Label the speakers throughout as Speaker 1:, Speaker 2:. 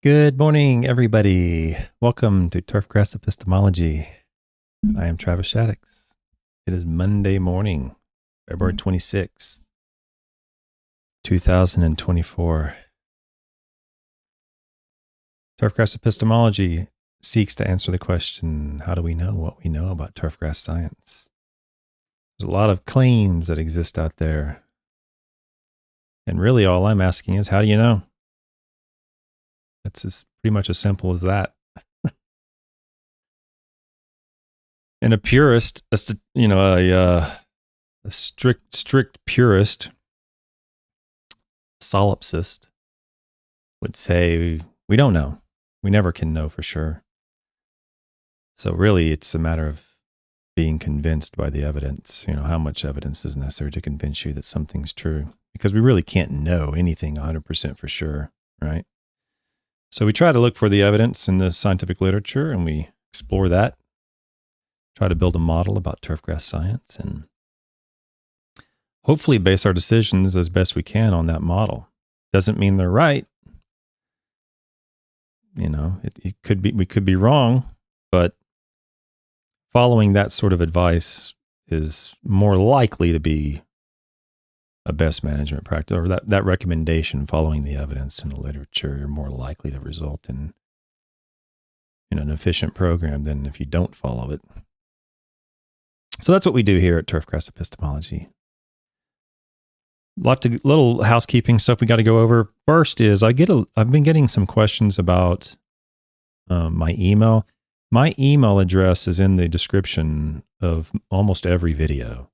Speaker 1: Good morning, everybody. Welcome to Turfgrass Epistemology. I am TravisShaddox. It is Monday morning, February 26th, 2024. Turfgrass Epistemology seeks to answer the question, how do we know what we know about turfgrass science? There's a lot of claims that exist out there. And really all I'm asking is, how do you know? It's pretty much as simple as that. And a purist, a strict purist, solipsist, would say, we don't know. We never can know for sure. So really, it's a matter of being convinced by the evidence. How much evidence is necessary to convince you that something's true? Because we really can't know anything 100% for sure, right? So we try to look for the evidence in the scientific literature, and we explore that. Try to build a model about turfgrass science, and hopefully base our decisions as best we can on that model. Doesn't mean they're right. It could be, we could be wrong, but following that sort of advice is more likely to be a best management practice, or that recommendation following the evidence in the literature are more likely to result in an efficient program than if you don't follow it. So that's what we do here at Turfgrass Epistemology. Little housekeeping stuff we got to go over. First is I've been getting some questions about my email. My email address is in the description of almost every video.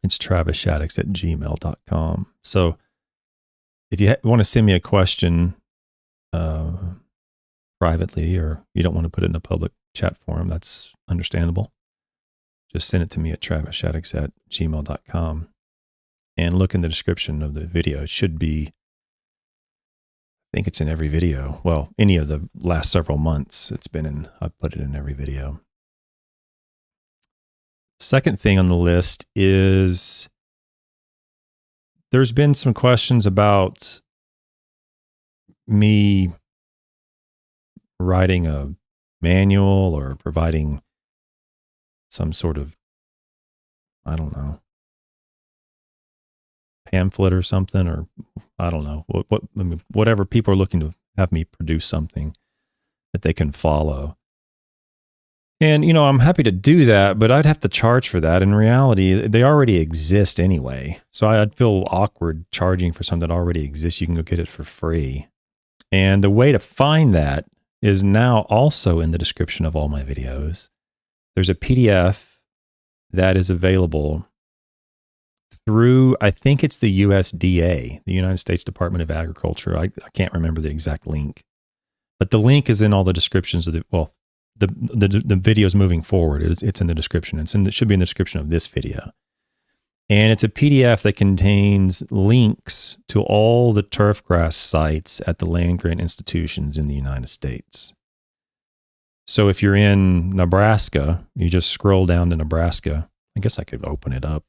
Speaker 1: It's TravisShaddox@gmail.com. So if you want to send me a question privately, or you don't want to put it in a public chat forum, that's understandable. Just send it to me at TravisShaddox@gmail.com and look in the description of the video. It should be, I think it's in every video. Well, any of the last several months I've put it in every video. Second thing on the list is there's been some questions about me writing a manual or providing some sort of, I don't know, pamphlet or something, or I don't know, whatever. People are looking to have me produce something that they can follow. And, I'm happy to do that, but I'd have to charge for that. In reality, they already exist anyway. So I'd feel awkward charging for something that already exists. You can go get it for free. And the way to find that is now also in the description of all my videos. There's a PDF that is available through, I think it's the USDA, the United States Department of Agriculture. I can't remember the exact link, but the link is in all the descriptions of the videos moving forward. It's in the description. It should be in the description of this video. And it's a PDF that contains links to all the turfgrass sites at the land grant institutions in the United States. So if you're in Nebraska, you just scroll down to Nebraska. I guess I could open it up.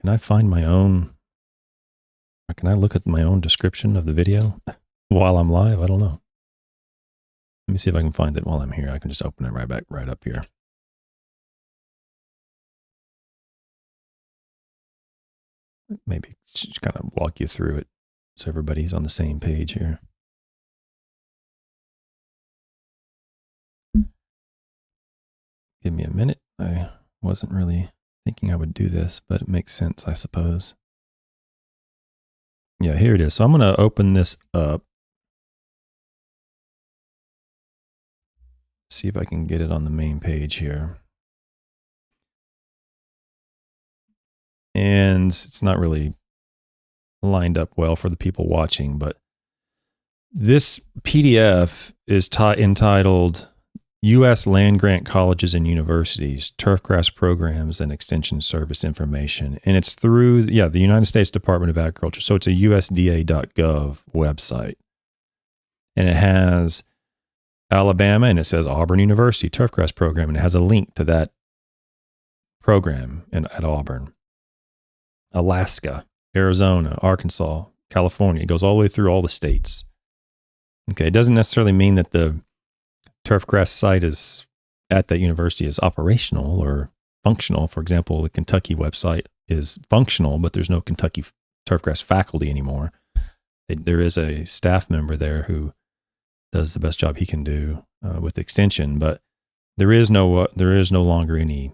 Speaker 1: Can I find my own, or can I look at my own description of the video while I'm live? I don't know. Let me see if I can find it while I'm here. I can just open it right up here. Maybe just kind of walk you through it so everybody's on the same page here. Give me a minute. I wasn't really thinking I would do this, but it makes sense, I suppose. Yeah, here it is. So I'm going to open this up. See if I can get it on the main page here. And it's not really lined up well for the people watching, but this PDF is entitled U.S. Land Grant Colleges and Universities, Turfgrass Programs and Extension Service Information. And it's through, the United States Department of Agriculture. So it's a USDA.gov website. And it has Alabama, and it says Auburn University Turfgrass Program, and it has a link to that program at Auburn. Alaska, Arizona, Arkansas, California. It goes all the way through all the states. Okay, it doesn't necessarily mean that the Turfgrass site is at that university is operational or functional. For example, the Kentucky website is functional, but there's no Kentucky Turfgrass faculty anymore. There is a staff member there who does the best job he can do with extension, but there is no longer any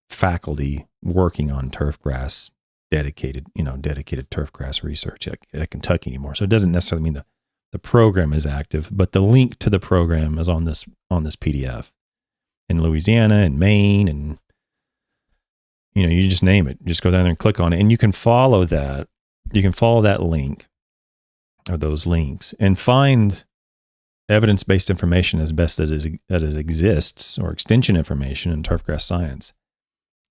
Speaker 1: faculty working on turfgrass, dedicated turfgrass research at Kentucky anymore. So it doesn't necessarily mean the program is active, but the link to the program is on this PDF. In Louisiana and Maine, and you just name it. Just go down there and click on it, and you can follow that. You can follow that link or those links and find evidence-based information as best as it exists, or extension information in turfgrass science.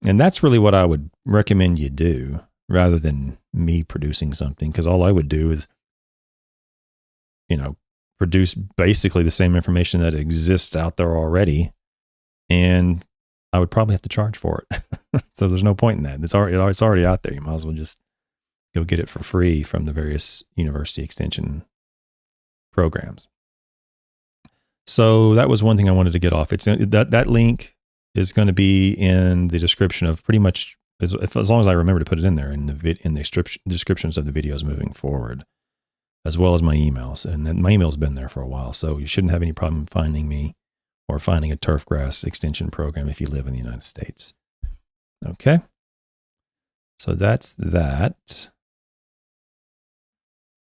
Speaker 1: And that's really what I would recommend you do, rather than me producing something, because all I would do is, produce basically the same information that exists out there already, and I would probably have to charge for it. So there's no point in that. It's already out there. You might as well just go get it for free from the various university extension programs. So that was one thing I wanted to get off. It's that link is going to be in the description of pretty much, as long as I remember to put it in there, in the descriptions of the videos moving forward, as well as my emails. And then my email's been there for a while, so you shouldn't have any problem finding me or finding a turfgrass extension program if you live in the United States. Okay. So that's that.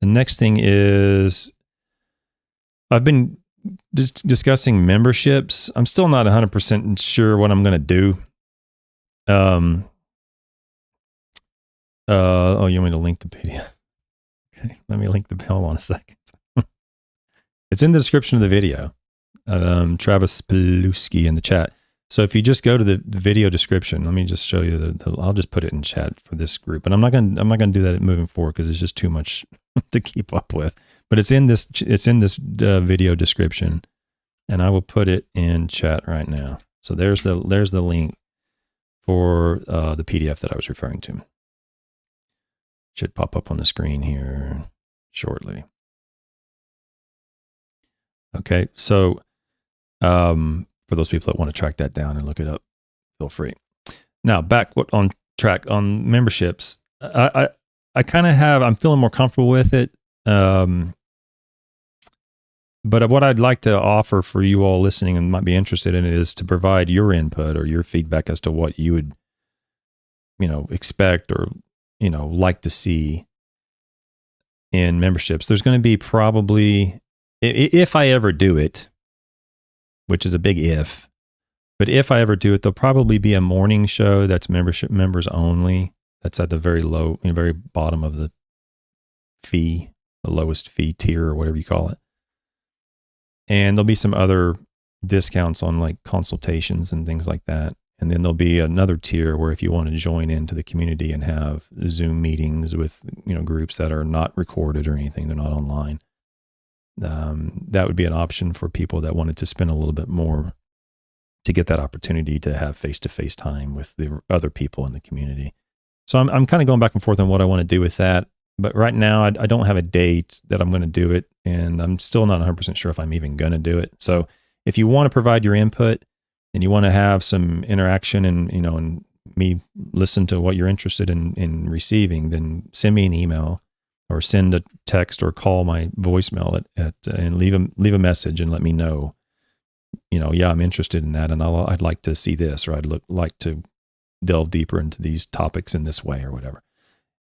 Speaker 1: The next thing is, I've been discussing memberships. I'm still not 100% sure what I'm going to do. You want me to link the PDF? Okay, let me link the bill on a second. It's in the description of the video. Travis Peluski in the chat. So if you just go to the video description, let me just show you I'll just put it in chat for this group. And I'm not going to do that moving forward because it's just too much to keep up with. But it's in this video description, and I will put it in chat right now. So there's the link for the PDF that I was referring to. Should pop up on the screen here shortly. Okay, so for those people that want to track that down and look it up, feel free. Now back on track on memberships. I kind of I'm feeling more comfortable with it. But what I'd like to offer for you all listening and might be interested in it is to provide your input or your feedback as to what you would, expect or, like to see in memberships. There's going to be probably, if I ever do it, which is a big if, but if I ever do it, there'll probably be a morning show that's members only. That's at the very low, very bottom of the fee, the lowest fee tier or whatever you call it. And there'll be some other discounts on like consultations and things like that. And then there'll be another tier where if you want to join into the community and have Zoom meetings with, groups that are not recorded or anything, they're not online. That would be an option for people that wanted to spend a little bit more to get that opportunity to have face-to-face time with the other people in the community. So I'm kind of going back and forth on what I want to do with that. But right now, I don't have a date that I'm going to do it, and I'm still not 100% sure if I'm even going to do it. So if you want to provide your input and you want to have some interaction and, and me listen to what you're interested in receiving, then send me an email or send a text or call my voicemail and leave a message and let me know, I'm interested in that, and I'd like to see this, or I'd like to delve deeper into these topics in this way or whatever.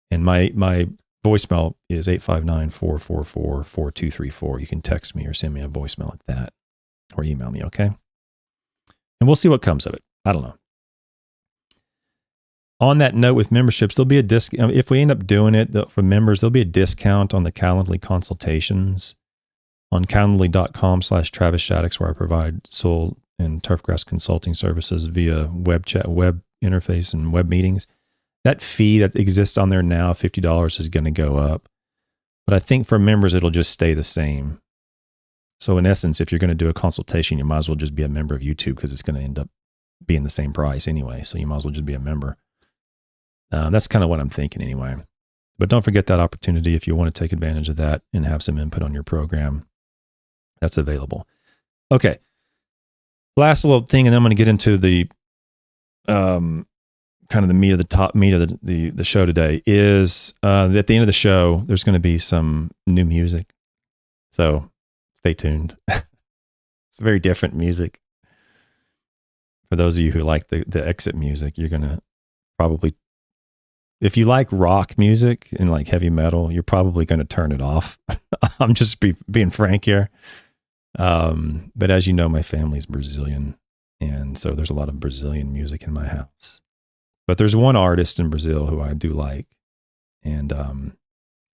Speaker 1: And my voicemail is 859-444-4234. You can text me or send me a voicemail at that, or email me, okay? And we'll see what comes of it. I don't know. On that note, with memberships, there'll be a discount. If we end up doing it for members, there'll be a discount on the Calendly consultations on calendly.com/TravisShaddox, where I provide soil and turfgrass consulting services via web chat, web interface, and web meetings. That fee that exists on there now, $50, is going to go up. But I think for members, it'll just stay the same. So in essence, if you're going to do a consultation, you might as well just be a member of YouTube, because it's going to end up being the same price anyway. So you might as well just be a member. That's kind of what I'm thinking anyway. But don't forget that opportunity if you want to take advantage of that and have some input on your program. That's available. Okay. Last little thing, and then I'm going to get into the kind of the meat of the show today is at the end of the show, there's going to be some new music. So stay tuned. It's very different music. For those of you who like the exit music, you're going to probably, if you like rock music and like heavy metal, you're probably going to turn it off. I'm just being frank here. But as you know, my family's Brazilian. And so there's a lot of Brazilian music in my house. But there's one artist in Brazil who I do like. And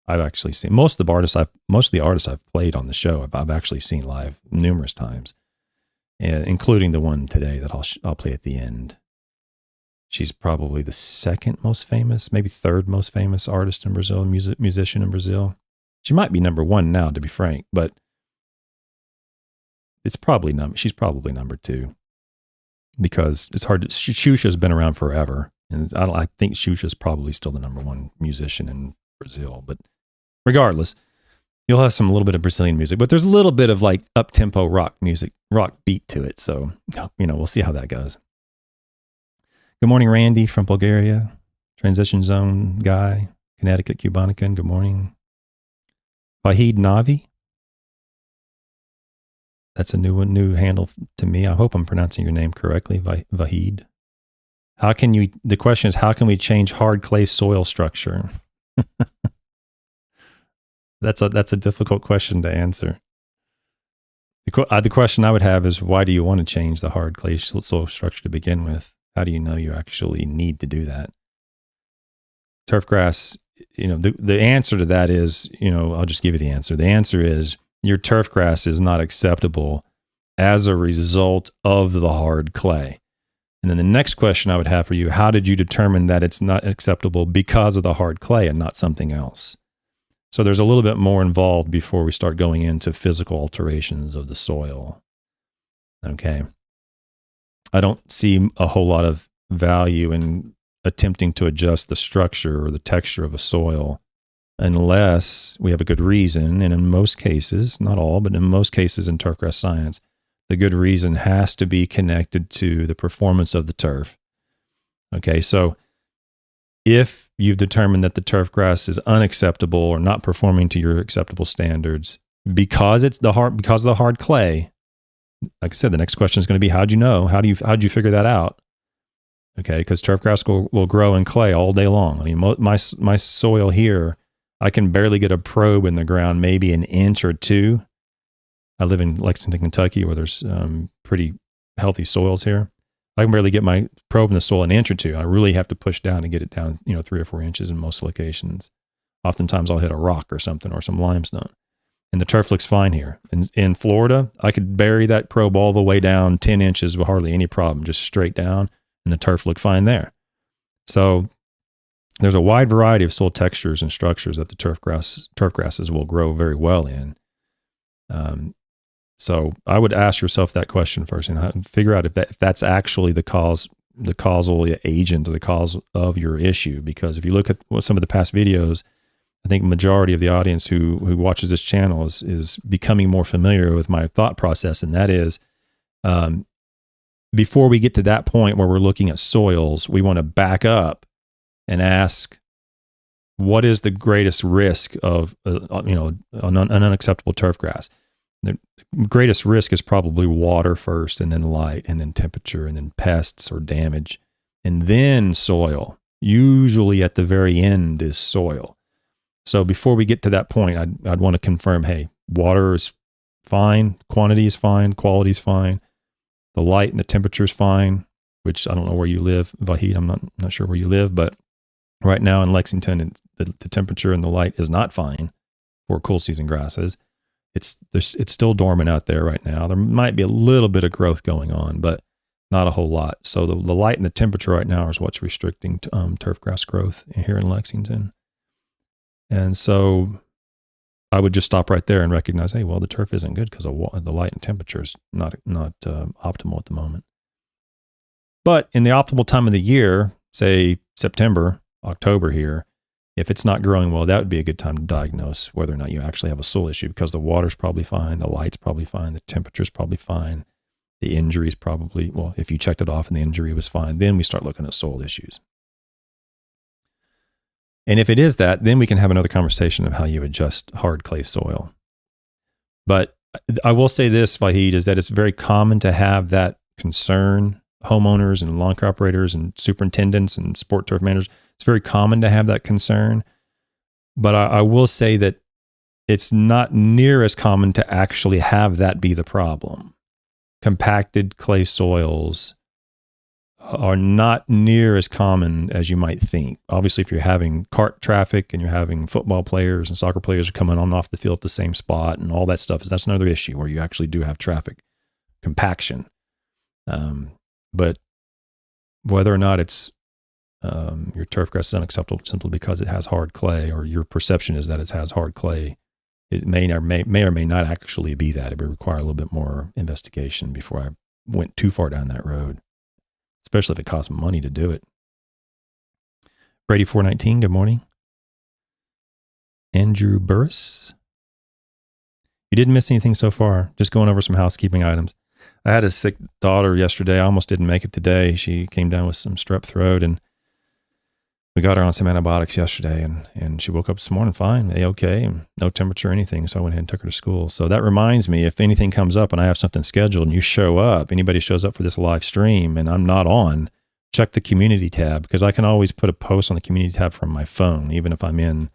Speaker 1: I've actually seen most of the artists I've played on the show, I've actually seen live numerous times, including the one today that I'll play at the end. She's probably the second most famous, maybe third most famous artist in Brazil, musician in Brazil. She might be number one now, to be frank, but she's probably number two, because it's hard to, Xuxa's been around forever. And I think Xuxa's probably still the number one musician in Brazil, but regardless, you'll have a little bit of Brazilian music, but there's a little bit of like up-tempo rock music, rock beat to it. So, we'll see how that goes. Good morning, Randy from Bulgaria, Transition Zone guy, Connecticut, Cubanican. Good morning. Vahid Navi. That's a new handle to me. I hope I'm pronouncing your name correctly, Vahid. The question is, how can we change hard clay soil structure? That's a difficult question to answer. The question I would have is, why do you want to change the hard clay soil structure to begin with? How do you know you actually need to do that? Turfgrass, the answer to that is, I'll just give you the answer. The answer is your turfgrass is not acceptable as a result of the hard clay. And then the next question I would have for you, how did you determine that it's not acceptable because of the hard clay and not something else? So there's a little bit more involved before we start going into physical alterations of the soil. Okay. I don't see a whole lot of value in attempting to adjust the structure or the texture of a soil unless we have a good reason. And in most cases, not all, but in most cases in turfgrass science, the good reason has to be connected to the performance of the turf. Okay, so if you've determined that the turfgrass is unacceptable or not performing to your acceptable standards because of the hard clay, like I said, the next question is going to be, how'd you know? How'd you figure that out? Okay, because turfgrass will grow in clay all day long. I mean, my soil here, I can barely get a probe in the ground, maybe an inch or two. I live in Lexington, Kentucky, where there's pretty healthy soils here. I can barely get my probe in the soil an inch or two. I really have to push down to get it down, 3 or 4 inches in most locations. Oftentimes I'll hit a rock or something or some limestone. And the turf looks fine here. In Florida, I could bury that probe all the way down 10 inches with hardly any problem, just straight down, and the turf looked fine there. So there's a wide variety of soil textures and structures that the turfgrasses will grow very well in. So I would ask yourself that question first and figure out if that's actually the causal agent or the cause of your issue. Because if you look at some of the past videos, I think majority of the audience who watches this channel is becoming more familiar with my thought process, and that is, before we get to that point where we're looking at soils, we want to back up and ask, what is the greatest risk of an unacceptable turfgrass? The greatest risk is probably water first, and then light, and then temperature, and then pests or damage, and then soil. Usually at the very end is soil. So before we get to that point, I'd want to confirm, hey, water is fine, quantity is fine, quality is fine, the light and the temperature is fine, which I don't know where you live, Vahid, I'm not sure where you live, but right now in Lexington, the temperature and the light is not fine for cool season grasses. It's still dormant out there right now. There might be a little bit of growth going on, but not a whole lot. So the light and the temperature right now is what's restricting turfgrass growth here in Lexington. And so I would just stop right there and recognize, hey, well, the turf isn't good because the light and temperature is not optimal at the moment. But in the optimal time of the year, say September, October here, If it's not growing well, that would be a good time to diagnose whether or not you actually have a soil issue, because the water's probably fine, the light's probably fine, the temperature's probably fine, the injury's probably, well, if you checked it off and the injury was fine, then we start looking at soil issues. And if it is that, then we can have another conversation of how you adjust hard clay soil. But I will say this, Vahid, is that it's very common to have that concern. Homeowners and lawn care operators and superintendents and sport turf managers, it's very common to have that concern. But I will say that it's not near as common to actually have that be the problem. Compacted clay soils are not near as common as you might think. Obviously, if you're having cart traffic and you're having football players and soccer players coming on and off the field at the same spot and all that stuff, that's another issue where you actually do have traffic compaction. But whether or not it's your turfgrass is unacceptable simply because it has hard clay, or your perception is that it has hard clay, it may or may not actually be that. It would require a little bit more investigation before I went too far down that road, especially if it costs money to do it. Brady 419, good morning. Andrew Burris. You didn't miss anything so far. Just going over some housekeeping items. I had a sick daughter yesterday. I almost didn't make it today. She came down with some strep throat, and we got her on some antibiotics yesterday, and she woke up this morning fine, okay, and no temperature or anything. So I went ahead and took her to school. So that reminds me, if anything comes up and I have something scheduled and you show up, anybody shows up for this live stream and I'm not on, check the community tab, because I can always put a post on the community tab from my phone, even if I'm in,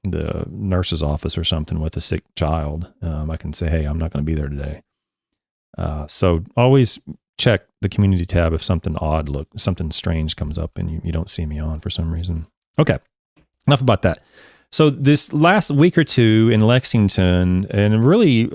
Speaker 1: the nurse's office or something with a sick child. I can say, hey, I'm not going to be there today. So always check the community tab if something something strange comes up and you don't see me on for some reason. Okay, enough about that. So this last week or two in Lexington, and really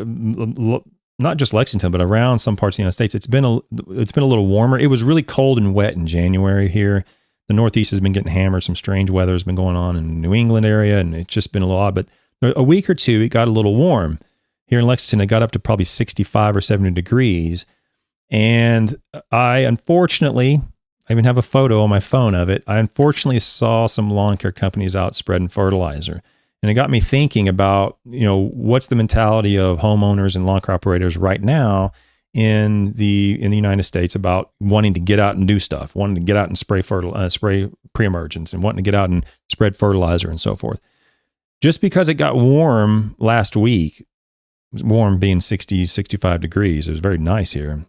Speaker 1: not just Lexington, but around some parts of the United States, it's been a little warmer. It was really cold and wet in January here. The Northeast has been getting hammered. Some strange weather has been going on in the New England area, and it's just been a little odd. But a week or two, it got a little warm. Here in Lexington, it got up to probably 65 or 70 degrees. And I even have a photo on my phone of it. I unfortunately saw some lawn care companies out spreading fertilizer. And it got me thinking about, what's the mentality of homeowners and lawn care operators right now in the United States about wanting to get out and do stuff, wanting to get out and spray pre-emergence, and wanting to get out and spread fertilizer and so forth. Just because it got warm last week, warm being 60, 65 degrees, it was very nice here,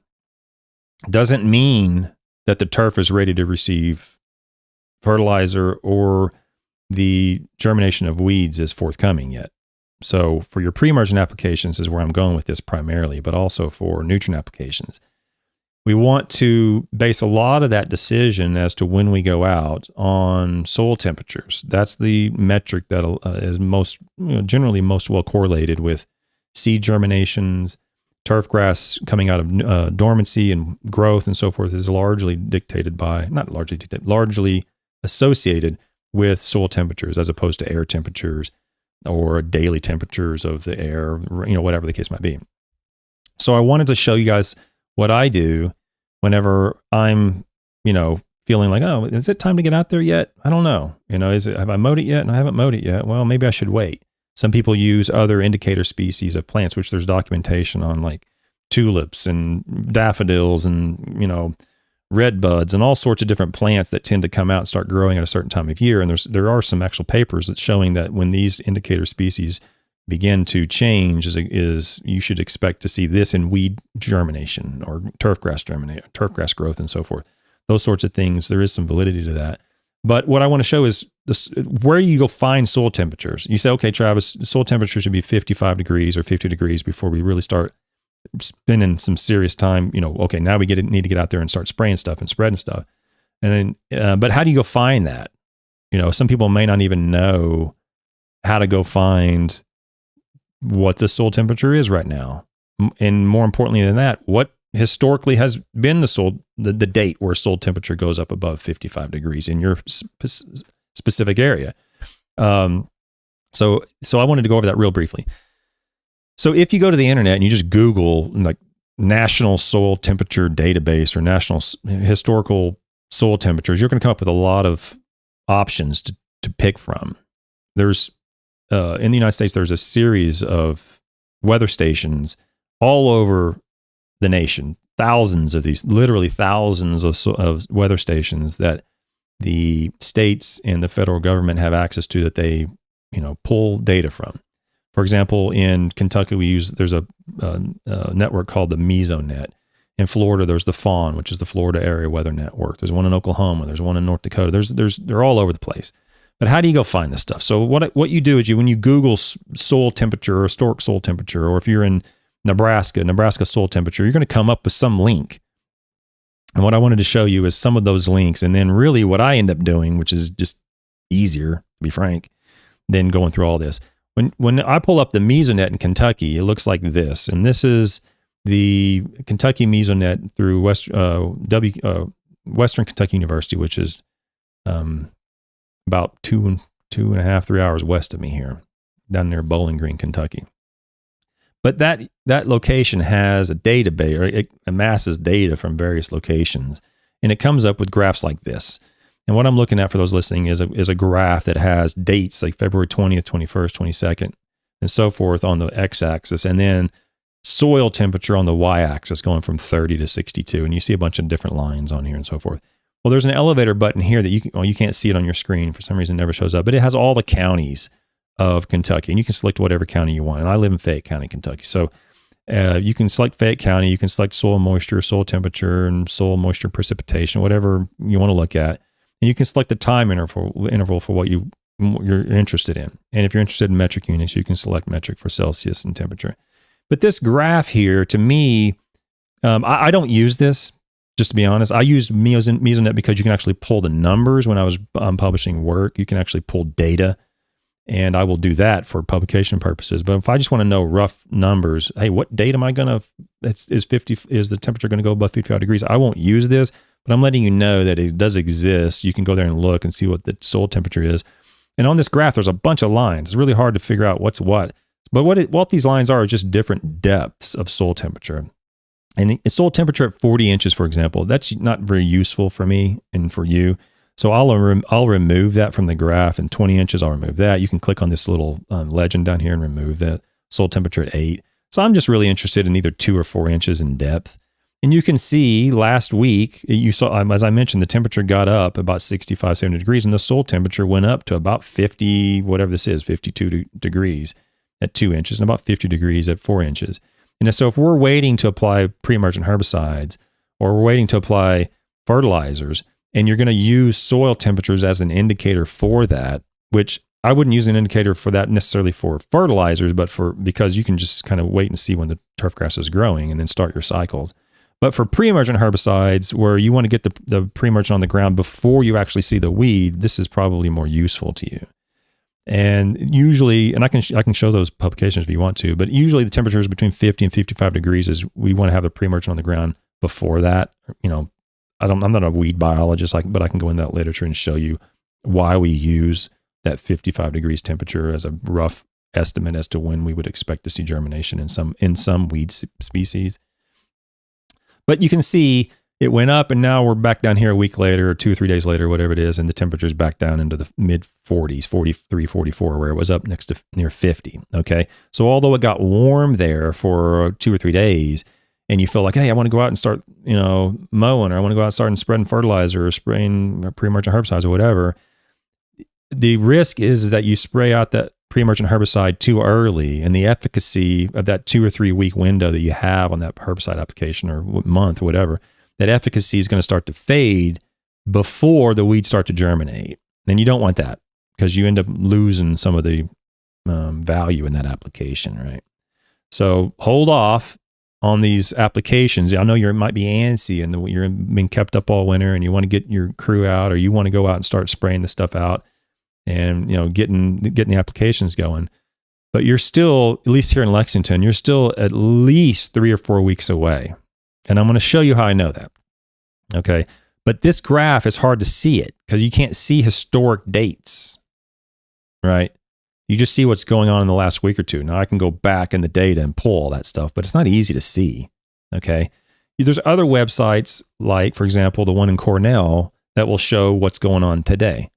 Speaker 1: doesn't mean that the turf is ready to receive fertilizer or the germination of weeds is forthcoming yet. So for your pre-emergent applications is where I'm going with this primarily, but also for nutrient applications. We want to base a lot of that decision as to when we go out on soil temperatures. That's the metric that is generally most well correlated with seed germinations. Turfgrass coming out of dormancy and growth and so forth is largely associated with soil temperatures as opposed to air temperatures or daily temperatures of the air, whatever the case might be. So I wanted to show you guys what I do whenever I'm, feeling like, oh, is it time to get out there yet? I don't know. Have I mowed it yet? And I haven't mowed it yet. Well, maybe I should wait. Some people use other indicator species of plants, which there's documentation on, like tulips and daffodils and, red buds and all sorts of different plants that tend to come out and start growing at a certain time of year. And there are some actual papers that's showing that when these indicator species begin to change, is you should expect to see this in weed germination or turfgrass growth and so forth. Those sorts of things, there is some validity to that. But what I want to show is where you go find soil temperatures. You say, okay, Travis, soil temperature should be 55 degrees or 50 degrees before we really start spending some serious time. Okay, now we need to get out there and start spraying stuff and spreading stuff. And then, but how do you go find that? Some people may not even know how to go find what the soil temperature is right now. And more importantly than that, what historically has been the date where soil temperature goes up above 55 degrees in your specific area. So I wanted to go over that real briefly. So if you go to the internet and you just Google like National Soil Temperature Database or National Historical Soil Temperatures, you're going to come up with a lot of options to pick from. There's in the United States, there's a series of weather stations all over the nation. Thousands of these, literally thousands of weather stations that the states and the federal government have access to that they, pull data from. For example, in Kentucky, there's a network called the Mesonet. In Florida, there's the FAWN, which is the Florida Area Weather Network. There's one in Oklahoma. There's one in North Dakota. They're all over the place. But how do you go find this stuff? So what you do is when you Google soil temperature or historic soil temperature, or if you're in Nebraska soil temperature, you're going to come up with some link. And what I wanted to show you is some of those links. And then really what I end up doing, which is just easier, to be frank, than going through all this. When I pull up the Mesonet in Kentucky, it looks like this. And this is the Kentucky Mesonet through Western Kentucky University, which is about 2.5, 3 hours west of me here, down near Bowling Green, Kentucky. But that location has a database, or it amasses data from various locations, and it comes up with graphs like this. And what I'm looking at for those listening is a graph that has dates like February 20th, 21st, 22nd, and so forth on the x-axis, and then soil temperature on the y-axis going from 30 to 62. And you see a bunch of different lines on here and so forth. Well, there's an elevator button here that you can't see it on your screen. For some reason, it never shows up, but it has all the counties of Kentucky, and you can select whatever county you want. And I live in Fayette County, Kentucky. So you can select Fayette County, you can select soil moisture, soil temperature, and soil moisture precipitation, whatever you want to look at. And you can select the time interval for what you're interested in. And if you're interested in metric units, you can select metric for Celsius and temperature. But this graph here, to me, I don't use this, just to be honest. I use Mesonet because you can actually pull the numbers when I was publishing work. You can actually pull data, and I will do that for publication purposes. But if I just want to know rough numbers, hey, what date am I going to, is the temperature going to go above 55 degrees? I won't use this, but I'm letting you know that it does exist. You can go there and look and see what the soil temperature is. And on this graph, there's a bunch of lines. It's really hard to figure out what's what. But what these lines are just different depths of soil temperature. And soil temperature at 40 inches, for example, that's not very useful for me and for you. So I'll remove that from the graph. And 20 inches, I'll remove that. You can click on this little legend down here and remove that. Soil temperature at 8. So I'm just really interested in either 2 or 4 inches in depth. And you can see last week, you saw, as I mentioned, the temperature got up about 65, 70 degrees, and the soil temperature went up to about 50, whatever this is, 52 degrees at 2 inches, and about 50 degrees at 4 inches. And so if we're waiting to apply pre-emergent herbicides, or we're waiting to apply fertilizers, and you're going to use soil temperatures as an indicator for that, which I wouldn't use an indicator for that necessarily for fertilizers, but because you can just kind of wait and see when the turfgrass is growing and then start your cycles. But for pre-emergent herbicides, where you want to get the pre-emergent on the ground before you actually see the weed, this is probably more useful to you. And usually, and I can show those publications if you want to, but usually the temperature is between 50 and 55 degrees is we want to have the pre-emergent on the ground before that. I'm not a weed biologist, but I can go into that literature and show you why we use that 55 degrees temperature as a rough estimate as to when we would expect to see germination in some weed species. But you can see it went up, and now we're back down here a week later or 2 or 3 days later, whatever it is, and the temperature's back down into the mid 40s, 43, 44, where it was up near 50. Okay. So although it got warm there for 2 or 3 days, and you feel like, hey, I want to go out and start, mowing, or I want to go out and start and spreading fertilizer or spraying pre-emergent herbicides or whatever, the risk is that you spray out that pre-emergent herbicide too early, and the efficacy of that 2 or 3 week window that you have on that herbicide application, or month, whatever, that efficacy is going to start to fade before the weeds start to germinate. And you don't want that, because you end up losing some of the value in that application, right? So hold off on these applications. I know you might be antsy and you're being kept up all winter, and you want to get your crew out, or you want to go out and start spraying the stuff out, and getting the applications going. But you're still, at least here in Lexington, you're still at least 3 or 4 weeks away. And I'm going to show you how I know that. Okay. But this graph is hard to see it because you can't see historic dates, right? You just see what's going on in the last week or two. Now I can go back in the data and pull all that stuff, but it's not easy to see. Okay. There's other websites like, for example, the one in Cornell that will show what's going on today.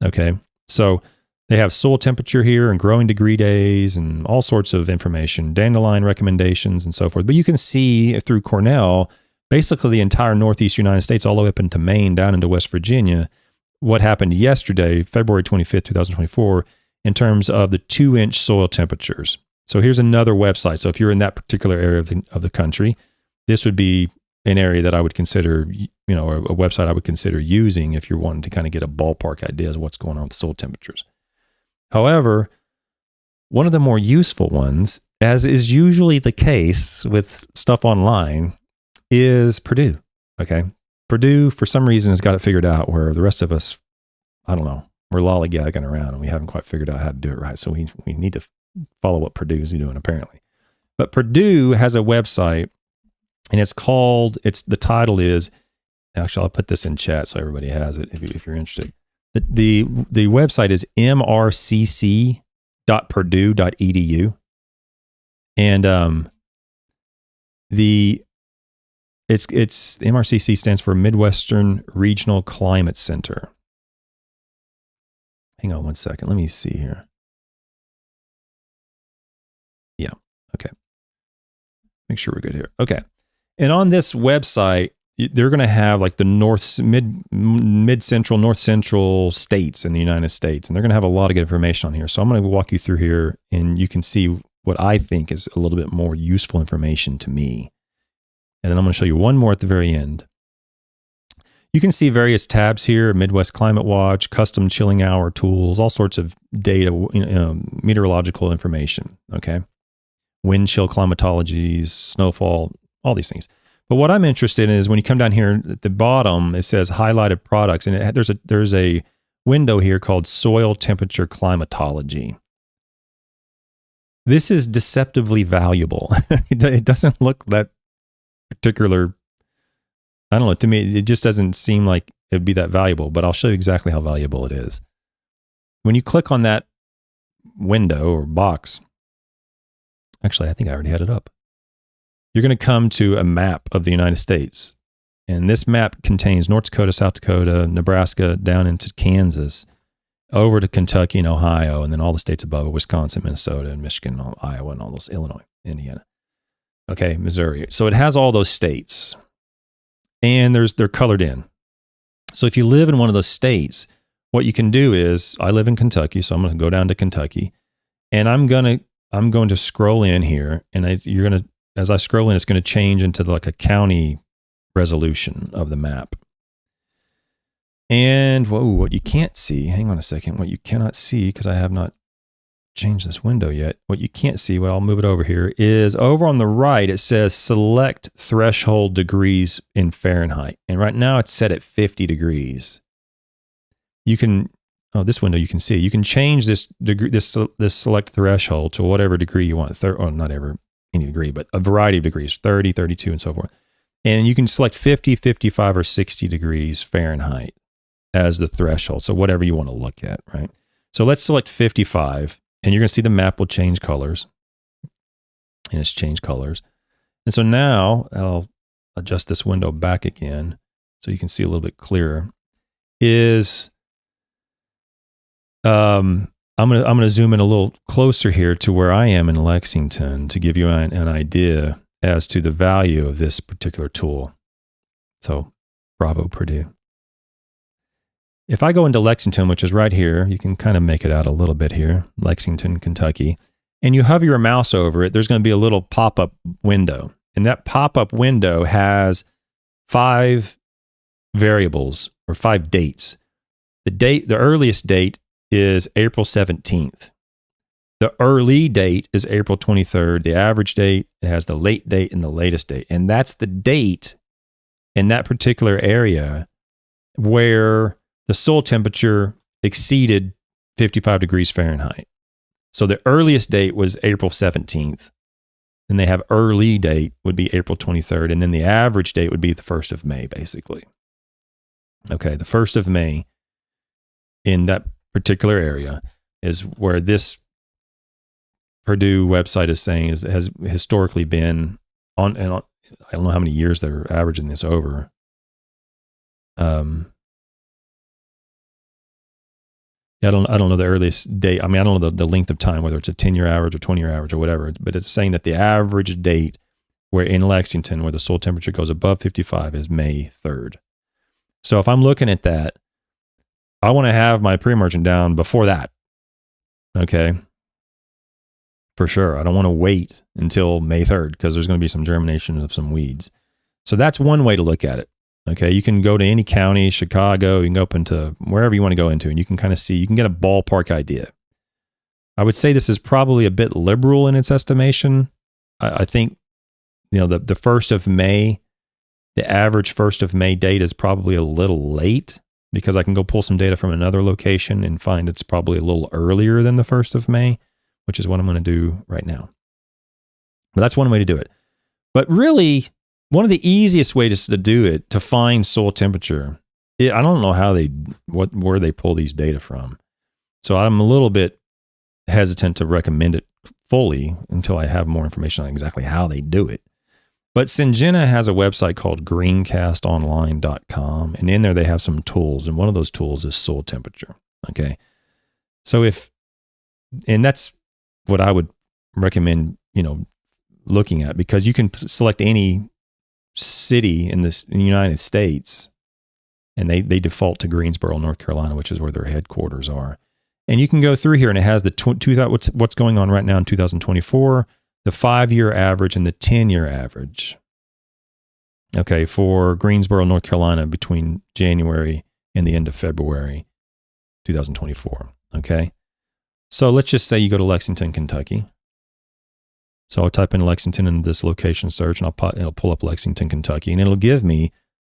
Speaker 1: Okay. So they have soil temperature here and growing degree days and all sorts of information, dandelion recommendations and so forth. But you can see through Cornell, basically the entire Northeast United States, all the way up into Maine, down into West Virginia, what happened yesterday, February 25th, 2024, in terms of the 2-inch soil temperatures. So here's another website. So if you're in that particular area of the country, this would be an area that I would consider, a website I would consider using if you're wanting to kind of get a ballpark idea of what's going on with soil temperatures. However, one of the more useful ones, as is usually the case with stuff online, is Purdue. Okay. Purdue, for some reason, has got it figured out where the rest of us, I don't know, we're lollygagging around and we haven't quite figured out how to do it right. So we need to follow what Purdue's doing, apparently. But Purdue has a website, and the title is, actually, I'll put this in chat so everybody has it if you're interested. The website is mrcc.purdue.edu. And it's MRCC stands for Midwestern Regional Climate Center. Hang on one second. Let me see here. Yeah. Okay. Make sure we're good here. Okay. And on this website, they're going to have like the mid-central, north-central states in the United States. And they're going to have a lot of good information on here. So I'm going to walk you through here and you can see what I think is a little bit more useful information to me. And then I'm going to show you one more at the very end. You can see various tabs here: Midwest Climate Watch, custom chilling hour tools, all sorts of data, meteorological information. Okay. Wind chill climatologies, snowfall, all these things. But what I'm interested in is when you come down here at the bottom, it says highlighted products, and there's a window here called soil temperature climatology. This is deceptively valuable. It doesn't look that particular, I don't know, to me, it just doesn't seem like it'd be that valuable, but I'll show you exactly how valuable it is. When you click on that window or box, actually, I think I already had it up. You're going to come to a map of the United States. And this map contains North Dakota, South Dakota, Nebraska, down into Kansas, over to Kentucky and Ohio, and then all the states above it, Wisconsin, Minnesota, and Michigan, and Iowa, and all those, Illinois, Indiana. Okay, Missouri. So it has all those states. And they're colored in. So if you live in one of those states, what you can do is, I live in Kentucky, so I'm going to go down to Kentucky, and I'm going to scroll in here, and as I scroll in, it's going to change into like a county resolution of the map. And what you can't see, hang on a second, what you cannot see, because I have not changed this window yet, what you can't see, I'll move it over here, is over on the right, it says select threshold degrees in Fahrenheit. And right now it's set at 50 degrees. You can, this window you can see, you can change this degree, this select threshold to whatever degree you want, or not any degree, but a variety of degrees, 30, 32, and so forth. And you can select 50, 55, or 60 degrees Fahrenheit as the threshold. So whatever you want to look at, right? So let's select 55, and you're going to see the map will change colors. And it's changed colors. And so now I'll adjust this window back again so you can see a little bit clearer. I'm gonna zoom in a little closer here to where I am in Lexington to give you an idea as to the value of this particular tool. So, bravo, Purdue. If I go into Lexington, which is right here, you can kind of make it out a little bit here, Lexington, Kentucky, and you hover your mouse over it, there's going to be a little pop-up window. And that pop-up window has 5 variables or 5 dates. The earliest date is April 17th. The early date is April 23rd. The average date, it has the late date and the latest date. And that's the date in that particular area where the soil temperature exceeded 55 degrees Fahrenheit. So the earliest date was April 17th. Then they have early date would be April 23rd. And then the average date would be the 1st of May, basically. Okay, the 1st of May in that particular area is where this Purdue website is saying has historically been on, and I don't know how many years they're averaging this over. I don't know the earliest date. I mean, I don't know the length of time, whether it's a 10-year average or 20-year average or whatever, but it's saying that the average date where in Lexington, where the soil temperature goes above 55 is May 3rd. So if I'm looking at that, I want to have my pre-emergent down before that. Okay. For sure. I don't want to wait until May 3rd because there's going to be some germination of some weeds. So that's one way to look at it. Okay. You can go to any county, Chicago, you can go up into wherever you want to go into, and you can kind of see, you can get a ballpark idea. I would say this is probably a bit liberal in its estimation. I think, the 1st of May, the average 1st of May date is probably a little late because I can go pull some data from another location and find it's probably a little earlier than the 1st of May, which is what I'm going to do right now. But that's one way to do it. But really, one of the easiest ways to do it, to find soil temperature, I don't know how where they pull these data from. So I'm a little bit hesitant to recommend it fully until I have more information on exactly how they do it. But Syngenta has a website called greencastonline.com, and in there they have some tools, and one of those tools is soil temperature. Okay. So and that's what I would recommend, looking at, because you can select any city in the United States, and they default to Greensboro, North Carolina, which is where their headquarters are. And you can go through here, and it has the what's going on right now in 2024, the 5-year average and the 10-year average. Okay, for Greensboro, North Carolina, between January and the end of February 2024. Okay, so let's just say you go to Lexington, Kentucky. So I'll type in Lexington in this location search, and it'll pull up Lexington, Kentucky, and it'll give me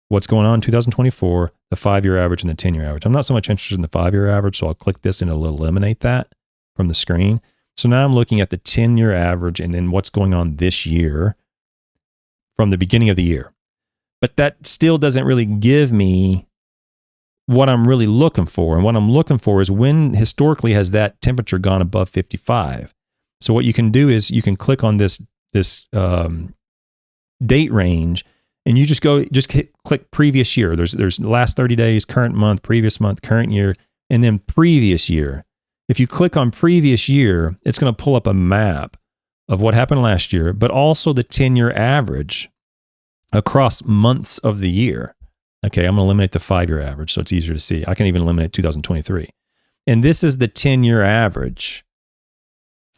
Speaker 1: what's going on in 2024, the 5-year average and the 10-year average. I'm not so much interested in the 5-year average, so I'll click this and it'll eliminate that from the screen. So now I'm looking at the 10-year average and then what's going on this year from the beginning of the year. But that still doesn't really give me what I'm really looking for. And what I'm looking for is when historically has that temperature gone above 55. So what you can do is you can click on this date range, and you just click previous year. There's the last 30 days, current month, current year, and then previous year. If you click on previous year, it's going to pull up a map of what happened last year, but also the 10-year average across months of the year. Okay, I'm going to eliminate the 5-year average so it's easier to see. I can even eliminate 2023. And this is the 10-year average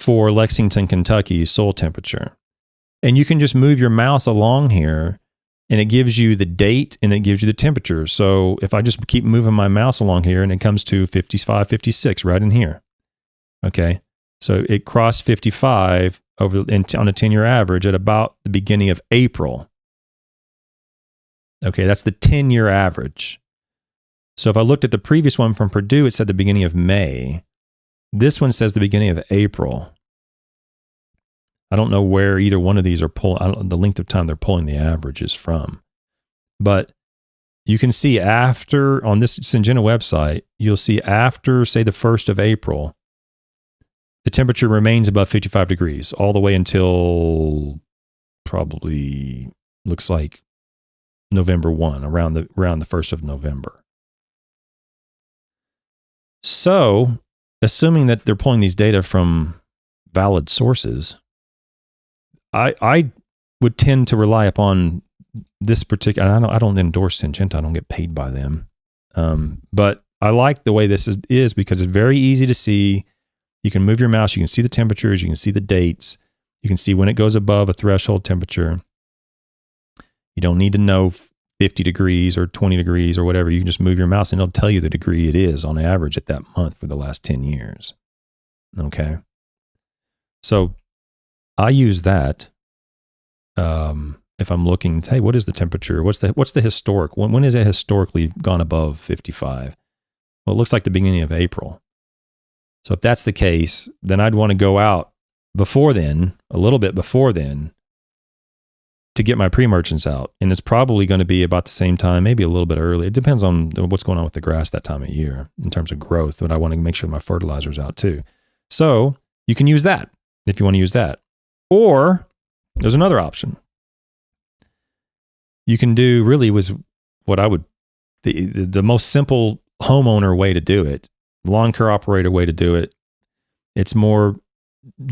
Speaker 1: for Lexington, Kentucky soil temperature. And you can just move your mouse along here, and it gives you the date and it gives you the temperature. So if I just keep moving my mouse along here, and it comes to 55, 56 right in here. Okay, so it crossed 55 on a 10-year average at about the beginning of April. Okay, that's the 10-year average. So if I looked at the previous one from Purdue, it said the beginning of May. This one says the beginning of April. I don't know where either one of these are the length of time they're pulling the averages from. But you can see after, on this Syngenta website, you'll see after, say, the 1st of April, the temperature remains above 55 degrees all the way until probably looks like November 1, around the 1st of November. So, assuming that they're pulling these data from valid sources, I would tend to rely upon this particular. I don't endorse Syngenta. I don't get paid by them, but I like the way this is because it's very easy to see. You can move your mouse. You can see the temperatures. You can see the dates. You can see when it goes above a threshold temperature. You don't need to know 50 degrees or 20 degrees or whatever. You can just move your mouse and it'll tell you the degree it is on average at that month for the last 10 years. Okay. So I use that if I'm looking, hey, what is the temperature? What's the historic? When has it historically gone above 55? Well, it looks like the beginning of April. So if that's the case, then I'd want to go out before then, a little bit before then, to get my pre-emergence out. And it's probably going to be about the same time, maybe a little bit early. It depends on what's going on with the grass that time of year in terms of growth, but I want to make sure my fertilizer's out too. So you can use that if you want to use that. Or there's another option. You can do really was what I would, the most simple homeowner way to do it lawn care operator way to do it. It's more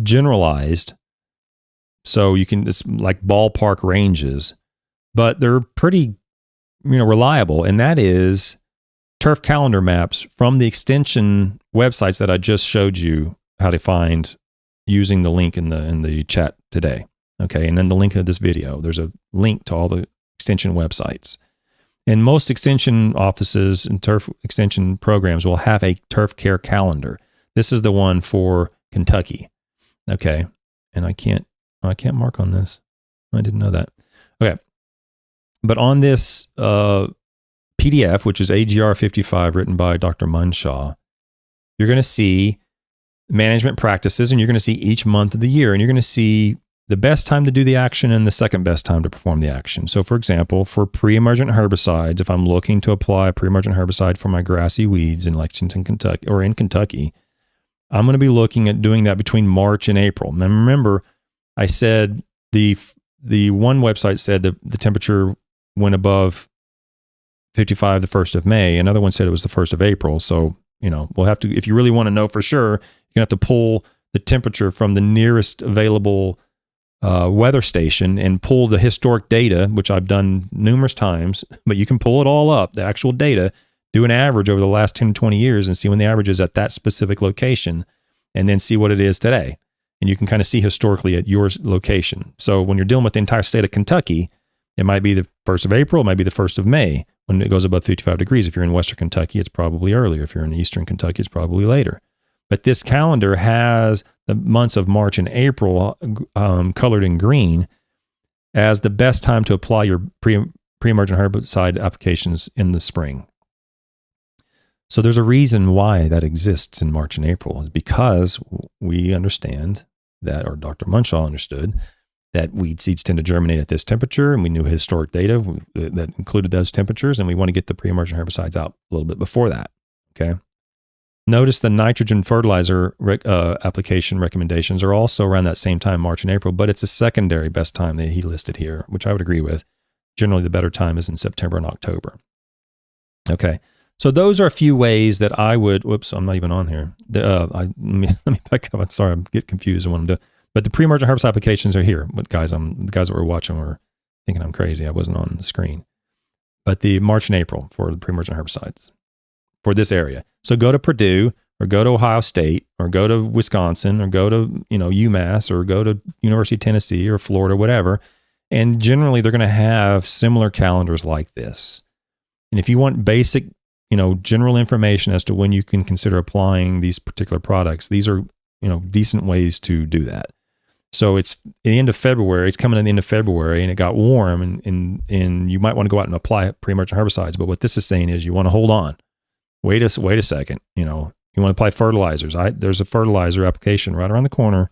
Speaker 1: generalized. So it's like ballpark ranges, but they're pretty, reliable. And that is turf calendar maps from the extension websites that I just showed you how to find using the link in the chat today. Okay. And then the link in this video, there's a link to all the extension websites. And most extension offices and turf extension programs will have a turf care calendar. This is the one for Kentucky. Okay. And I can't mark on this. I didn't know that. Okay. But on this PDF, which is AGR 55, written by Dr. Munshaw, you're going to see management practices, and you're going to see each month of the year, and you're going to see the best time to do the action and the second best time to perform the action. So, for example, for pre-emergent herbicides, if I'm looking to apply a pre-emergent herbicide for my grassy weeds in Lexington, Kentucky, or in Kentucky, I'm going to be looking at doing that between March and April. Now, remember, I said the one website said that the temperature went above 55 the 1st of May. Another one said it was the 1st of April. So, we'll have to, if you really want to know for sure, you're going to have to pull the temperature from the nearest available weather station and pull the historic data, which I've done numerous times, but you can pull it all up, the actual data, do an average over the last 10 to 20 years and see when the average is at that specific location, and then see what it is today. And you can kind of see historically at your location. So when you're dealing with the entire state of Kentucky, it might be the 1st of April, it might be the 1st of May when it goes above 55 degrees. If you're in Western Kentucky, it's probably earlier. If you're in Eastern Kentucky, it's probably later. But this calendar has the months of March and April colored in green as the best time to apply your pre-emergent herbicide applications in the spring. So there's a reason why that exists in March and April, is because we understand that, or Dr. Munshaw understood, that weed seeds tend to germinate at this temperature, and we knew historic data that included those temperatures, and we want to get the pre-emergent herbicides out a little bit before that, okay? Notice the nitrogen fertilizer application recommendations are also around that same time, March and April, but it's a secondary best time that he listed here, which I would agree with. Generally, the better time is in September and October. Okay, so those are a few ways that I would, whoops, I'm not even on here. Let me back up. I'm sorry, I get confused on what I'm doing. But the pre-emergent herbicide applications are here. But the guys that were watching were thinking I'm crazy. I wasn't on the screen. But the March and April for the pre-emergent herbicides for this area. So go to Purdue, or go to Ohio State, or go to Wisconsin, or go to UMass, or go to University of Tennessee or Florida, whatever. And generally, they're going to have similar calendars like this. And if you want basic, general information as to when you can consider applying these particular products, these are, decent ways to do that. So it's the end of February. It's coming at the end of February, and it got warm, and you might want to go out and apply pre-emergent herbicides. But what this is saying is you want to hold on. Wait a second. You want to apply fertilizers. There's a fertilizer application right around the corner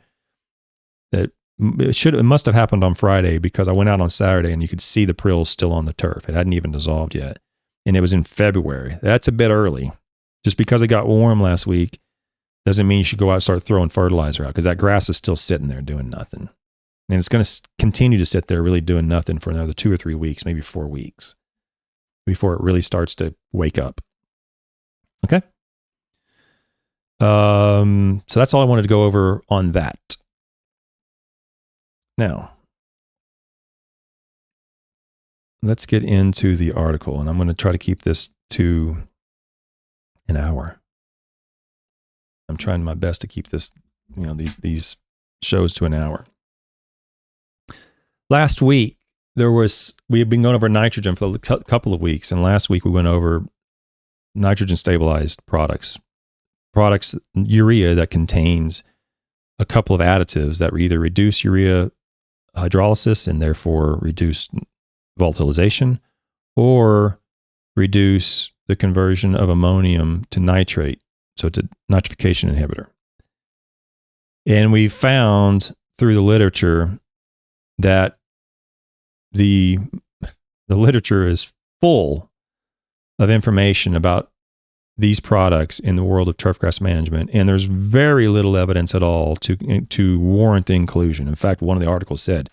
Speaker 1: that it must have happened on Friday, because I went out on Saturday and you could see the prills still on the turf. It hadn't even dissolved yet. And it was in February. That's a bit early. Just because it got warm last week doesn't mean you should go out and start throwing fertilizer out, because that grass is still sitting there doing nothing. And it's going to continue to sit there really doing nothing for another 2 or 3 weeks, maybe 4 weeks, before it really starts to wake up. Okay? So that's all I wanted to go over on that. Now, let's get into the article, and I'm going to try to keep this to an hour. I'm trying my best to keep this, these shows to an hour. Last week, we had been going over nitrogen for a couple of weeks, and last week we went over nitrogen stabilized products, urea that contains a couple of additives that either reduce urea hydrolysis and therefore reduce volatilization, or reduce the conversion of ammonium to nitrate. So it's a nitrification inhibitor. And we found through the literature that the literature is full of information about these products in the world of turfgrass management, and there's very little evidence at all to warrant the inclusion. In fact, one of the articles said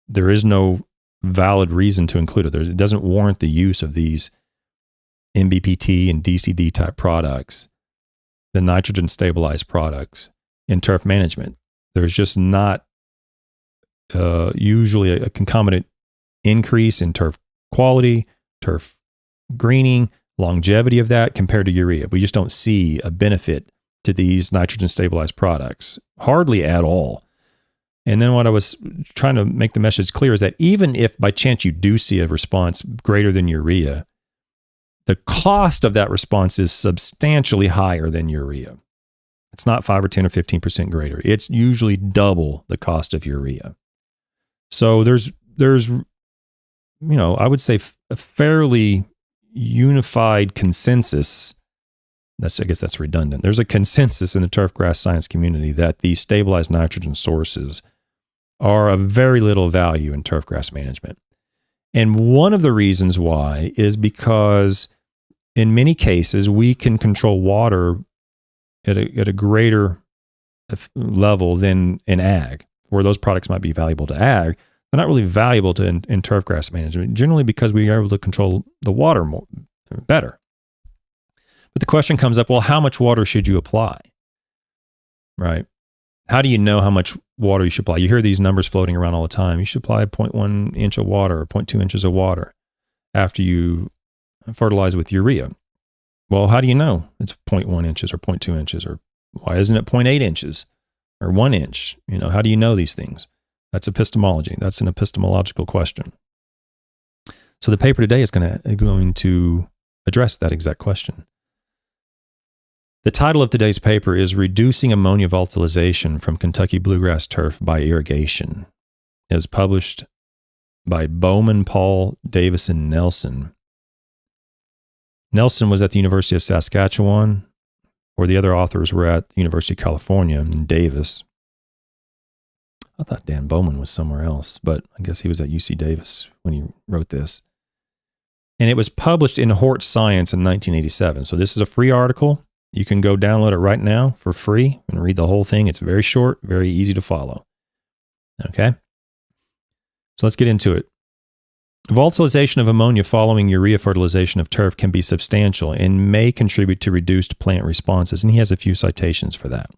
Speaker 1: there is no valid reason to include it. It doesn't warrant the use of these MBPT and DCD type products the nitrogen stabilized products in turf management. There's just not usually a concomitant increase in turf quality, turf greening, longevity of that compared to urea. We just don't see a benefit to these nitrogen stabilized products, hardly at all. And then what I was trying to make the message clear is that even if by chance you do see a response greater than urea, the cost of that response is substantially higher than urea. It's not 5 or 10 or 15% greater. It's usually double the cost of urea. So there's I would say a fairly unified consensus. I guess that's redundant. There's a consensus in the turfgrass science community that these stabilized nitrogen sources are of very little value in turfgrass management. And one of the reasons why is because in many cases, we can control water at a greater level than in ag, where those products might be valuable to ag. They're not really valuable to in turfgrass management, generally because we are able to control the water better. But the question comes up, well, how much water should you apply? Right? How do you know how much water you should apply? You hear these numbers floating around all the time. You should apply 0.1 inch of water or 0.2 inches of water after you fertilize with urea. Well, how do you know it's 0.1 inches or 0.2 inches? Or why isn't it 0.8 inches or 1 inch? How do you know these things? That's epistemology. That's an epistemological question. So the paper today is going to address that exact question. The title of today's paper is Reducing Ammonia Volatilization from Kentucky Bluegrass Turf by Irrigation. It is published by Bowman, Paul, Davis, and Nelson. Nelson was at the University of Saskatchewan, where the other authors were at the University of California in Davis. I thought Dan Bowman was somewhere else, but I guess he was at UC Davis when he wrote this. And it was published in Hort Science in 1987. So this is a free article. You can go download it right now for free and read the whole thing. It's very short, very easy to follow. Okay? So let's get into it. Volatilization of ammonia following urea fertilization of turf can be substantial and may contribute to reduced plant responses. And he has a few citations for that.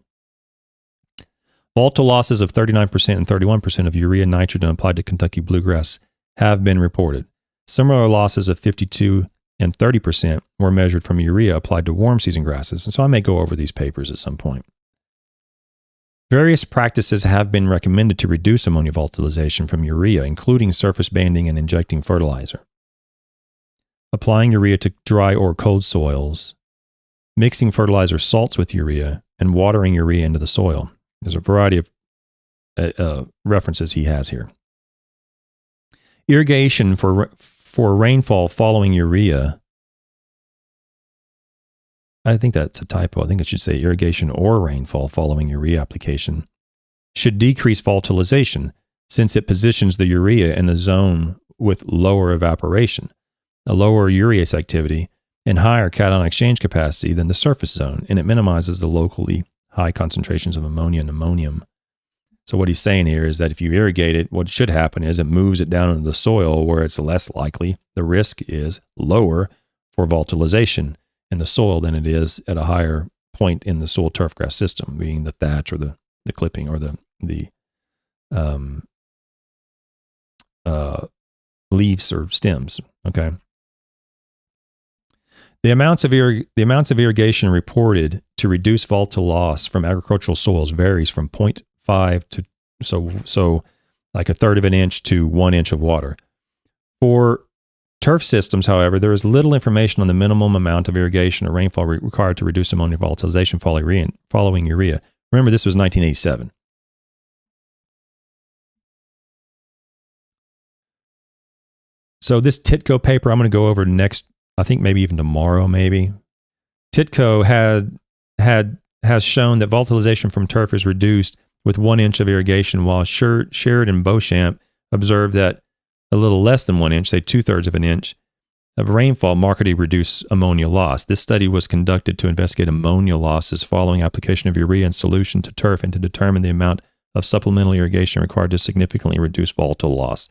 Speaker 1: Volatile losses of 39% and 31% of urea nitrogen applied to Kentucky bluegrass have been reported. Similar losses of 52 and 30% were measured from urea applied to warm season grasses. And so I may go over these papers at some point. Various practices have been recommended to reduce ammonia volatilization from urea, including surface banding and injecting fertilizer, applying urea to dry or cold soils, mixing fertilizer salts with urea, and watering urea into the soil. There's a variety of references he has here. Irrigation for rainfall following urea. I think that's a typo. I think it should say irrigation or rainfall following urea application should decrease volatilization since it positions the urea in a zone with lower evaporation, a lower urease activity, and higher cation exchange capacity than the surface zone, and it minimizes the locally high concentrations of ammonia and ammonium. So what he's saying here is that if you irrigate it, what should happen is it moves it down into the soil where it's less likely. The risk is lower for volatilization in the soil than it is at a higher point in the soil turfgrass system, being the thatch or the clipping or the leaves or stems. Okay. The amounts of irrigation reported to reduce volatile loss from agricultural soils varies from 0.5 to so like a third of an inch to 1 inch of water. For turf systems, however, there is little information on the minimum amount of irrigation or rainfall required to reduce ammonia volatilization following urea. Remember, this was 1987. So this Titko paper I'm going to go over next, I think maybe even tomorrow, maybe. Titko has shown that volatilization from turf is reduced with 1 inch of irrigation, while Sherrod and Beauchamp observed that a little less than 1 inch, say 2/3 of an inch, of rainfall markedly reduced ammonia loss. This study was conducted to investigate ammonia losses following application of urea in solution to turf and to determine the amount of supplemental irrigation required to significantly reduce volatile loss.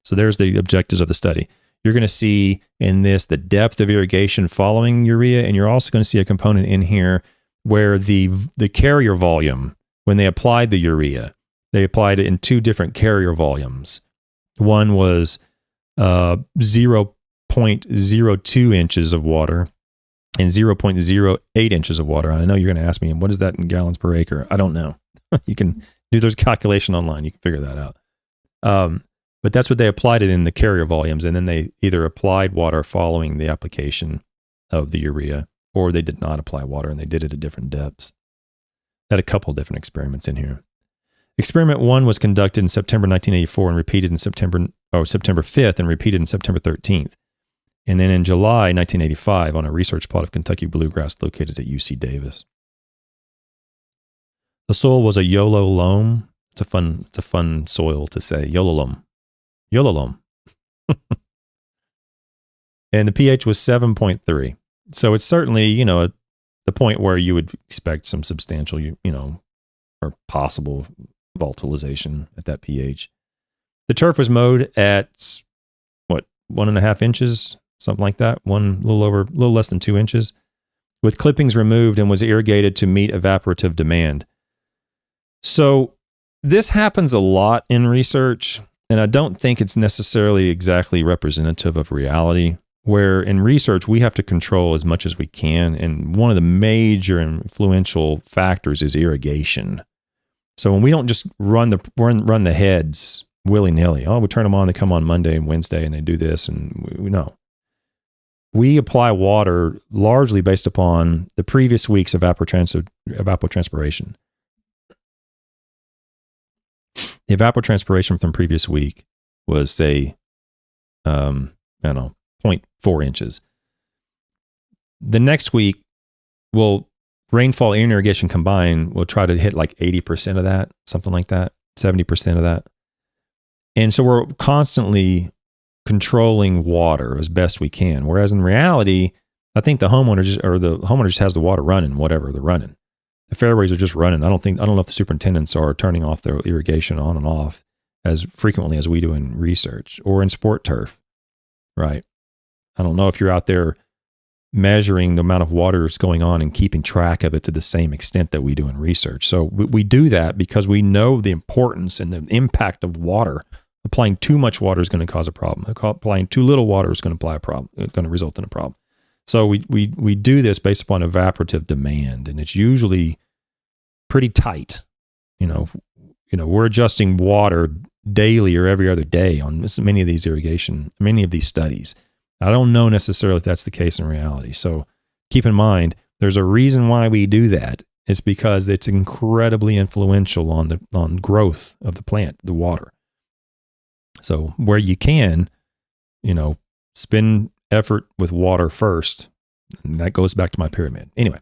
Speaker 1: So there's the objectives of the study. You're going to see in this the depth of irrigation following urea, and you're also going to see a component in here where the carrier volume, when they applied the urea, they applied it in two different carrier volumes. One was 0.02 inches of water and 0.08 inches of water. I know you're going to ask me, what is that in gallons per acre? I don't know. You can do those calculation online. You can figure that out. But that's what they applied it in the carrier volumes. And then they either applied water following the application of the urea, or they did not apply water and they did it at different depths. Had a couple different experiments in here. Experiment 1 was conducted in September 1984 and repeated in September 5th and repeated in September 13th. And then in July 1985 on a research plot of Kentucky bluegrass located at UC Davis. The soil was a YOLO loam. It's a fun soil to say. YOLO loam. YOLO loam. And the pH was 7.3. So it's certainly, the point where you would expect some substantial, or possible volatilization at that pH. The turf was mowed at 1.5 inches, something like that. A little less than 2 inches, with clippings removed, and was irrigated to meet evaporative demand. So this happens a lot in research, and I don't think it's necessarily exactly representative of reality, where in research we have to control as much as we can, and one of the major influential factors is irrigation. So when we don't just run the heads willy-nilly, we turn them on, they come on Monday and Wednesday, and they do this, and we know. We apply water largely based upon the previous week's evapotranspiration. The evapotranspiration from the previous week was, say, 0.4 inches. The next week, rainfall and irrigation combined will try to hit like 80% of that, something like that, 70% of that. And so we're constantly controlling water as best we can. Whereas in reality, I think the homeowner just has the water running, whatever they're running. The fairways are just running. I don't know if the superintendents are turning off their irrigation on and off as frequently as we do in research or in sport turf, right? I don't know if you're out there measuring the amount of water that's going on and keeping track of it to the same extent that we do in research. So we do that because we know the importance and the impact of water. Applying too much water is going to cause a problem. Applying too little water is going to result in a problem. So we do this based upon evaporative demand, and it's usually pretty tight. We're adjusting water daily or every other day on many of these studies. I don't know necessarily if that's the case in reality. So keep in mind, there's a reason why we do that. It's because it's incredibly influential on growth of the plant, the water. So where you can, spend effort with water first. And that goes back to my pyramid. Anyway,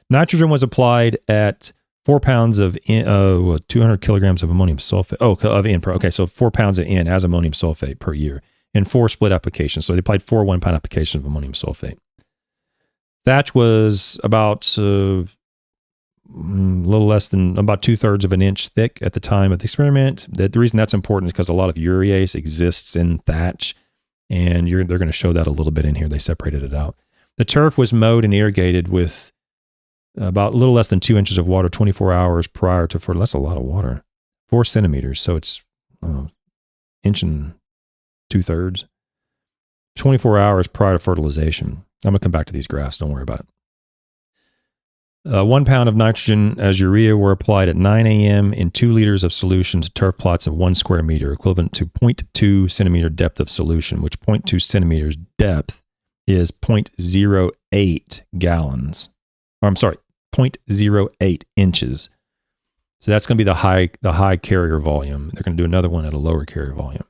Speaker 1: nitrogen was applied at 4 pounds of 200 kilograms of ammonium sulfate. Okay, so 4 pounds of N as ammonium sulfate per year in 4 split applications. So they applied 4 1-pound applications of ammonium sulfate. Thatch was about a little less than about 2/3 of an inch thick at the time of the experiment. The reason that's important is because a lot of urease exists in thatch, and they're going to show that a little bit in here. They separated it out. The turf was mowed and irrigated with about a little less than 2 inches of water 24 hours prior to fertilization. That's a lot of water. 4 centimeters, so it's inch and 2/3. 24 hours prior to fertilization. I'm going to come back to these graphs. Don't worry about it. 1 pound of nitrogen as urea were applied at 9 a.m. in 2 liters of solution to turf plots of 1 square meter, equivalent to 0.2 centimeter depth of solution, which 0.2 centimeters depth is 0.08 gallons. Or I'm sorry, 0.08 inches. So that's going to be the high carrier volume. They're going to do another one at a lower carrier volume.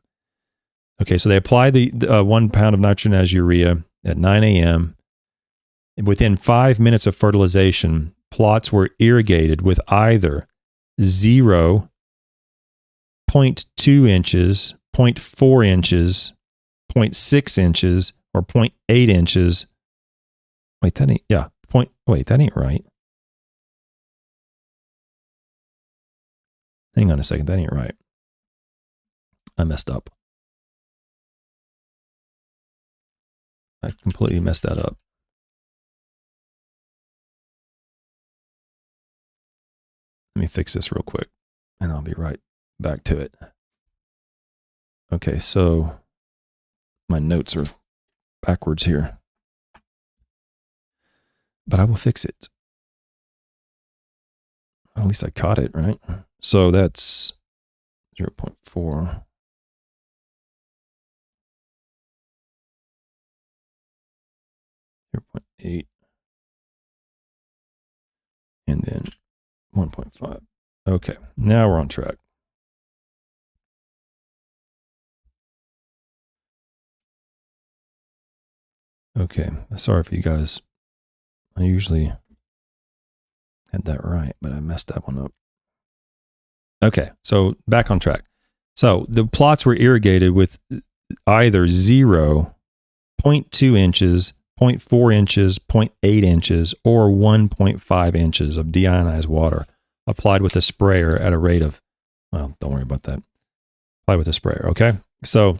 Speaker 1: Okay, so they applied the 1 pound of nitrogen as urea at 9 a.m. Within 5 minutes of fertilization, plots were irrigated with either 0, 0.2 inches, 0.4 inches, 0.6 inches, or 0.8 inches. That ain't right. Hang on a second, that ain't right. I messed up. I completely messed that up. Let me fix this real quick, and I'll be right back to it. Okay, so my notes are backwards here, but I will fix it. At least I caught it, right? So that's 0.4. 0.8. And then 1.5. Okay, now we're on track. Okay, sorry for you guys. I usually had that right, but I messed that one up. Okay, so back on track. So the plots were irrigated with either 0, 0.2 inches, 0.4 inches, 0.8 inches, or 1.5 inches of deionized water applied with a sprayer at a rate of, well, don't worry about that. Applied with a sprayer, okay? So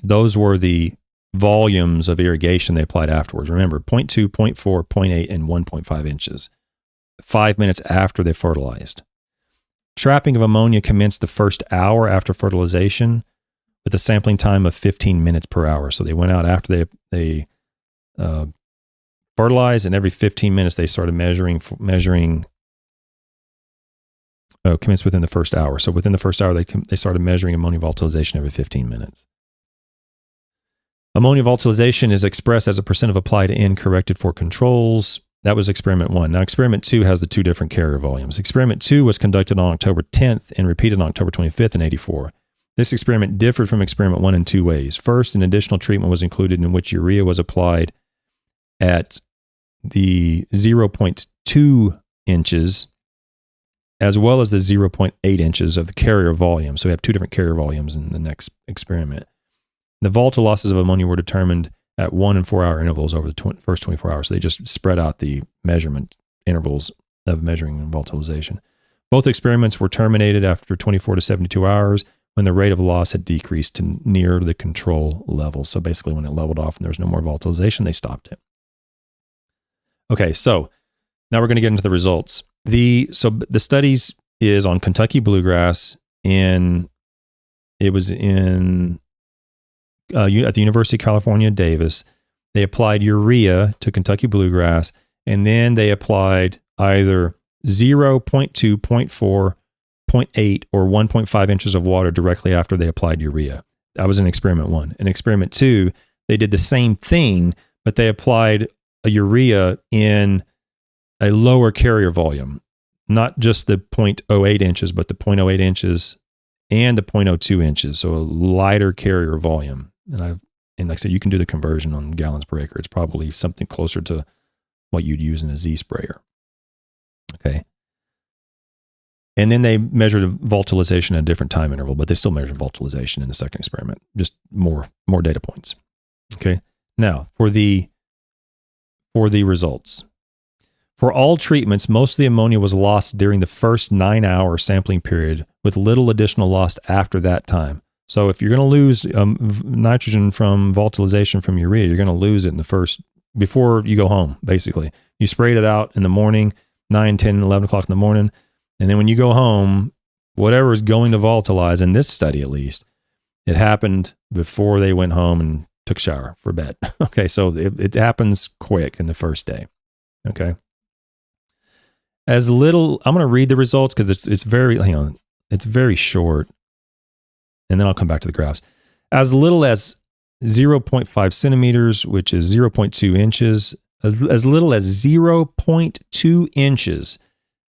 Speaker 1: those were the volumes of irrigation they applied afterwards. Remember, 0.2, 0.4, 0.8, and 1.5 inches, 5 minutes after they fertilized. Trapping of ammonia commenced the first hour after fertilization with a sampling time of 15 minutes per hour. So they went out after they fertilized, and every 15 minutes they started measuring commenced within the first hour. So within the first hour, they started measuring ammonia volatilization every 15 minutes. Ammonia volatilization is expressed as a percent of applied N corrected for controls. That was experiment 1. Now, experiment 2 has the 2 different carrier volumes. Experiment 2 was conducted on October 10th and repeated on October 25th in 84. This experiment differed from experiment 1 in 2 ways. First, an additional treatment was included in which urea was applied at the 0.2 inches as well as the 0.8 inches of the carrier volume. So we have 2 different carrier volumes in the next experiment. The volatile losses of ammonia were determined at 1 and 4 hour intervals over the first 24 hours. So they just spread out the measurement intervals of measuring volatilization. Both experiments were terminated after 24 to 72 hours when the rate of loss had decreased to near the control level. So basically when it leveled off and there was no more volatilization, they stopped it. Okay, so now we're going to get into the results. The studies is on Kentucky bluegrass, and it was in at the University of California, Davis. They applied urea to Kentucky bluegrass, and then they applied either 0, 0.2, 0.4, 0.8, or 1.5 inches of water directly after they applied urea. That was in experiment 1. In experiment 2, they did the same thing, but they applied a urea in a lower carrier volume, not just the 0.08 inches, but the 0.08 inches and the 0.02 inches, so a lighter carrier volume. And like I said, you can do the conversion on gallons per acre. It's probably something closer to what you'd use in a Z sprayer. Okay. And then they measured volatilization at a different time interval, but they still measured volatilization in the second experiment. Just more data points. Okay. Now for the results. For all treatments, most of the ammonia was lost during the first 9-hour sampling period, with little additional loss after that time. So if you're going to lose nitrogen from volatilization from urea, you're going to lose it in the first, before you go home, basically. You sprayed it out in the morning, 9, 10, 11 o'clock in the morning, and then when you go home, whatever is going to volatilize, in this study at least, it happened before they went home and took a shower for bed. Okay, so it happens quick in the first day. Okay. As little, I'm going to read the results because it's very, hang on, it's very short, and then I'll come back to the graphs. As little as 0.5 centimeters, which is 0.2 inches, as little as 0.2 inches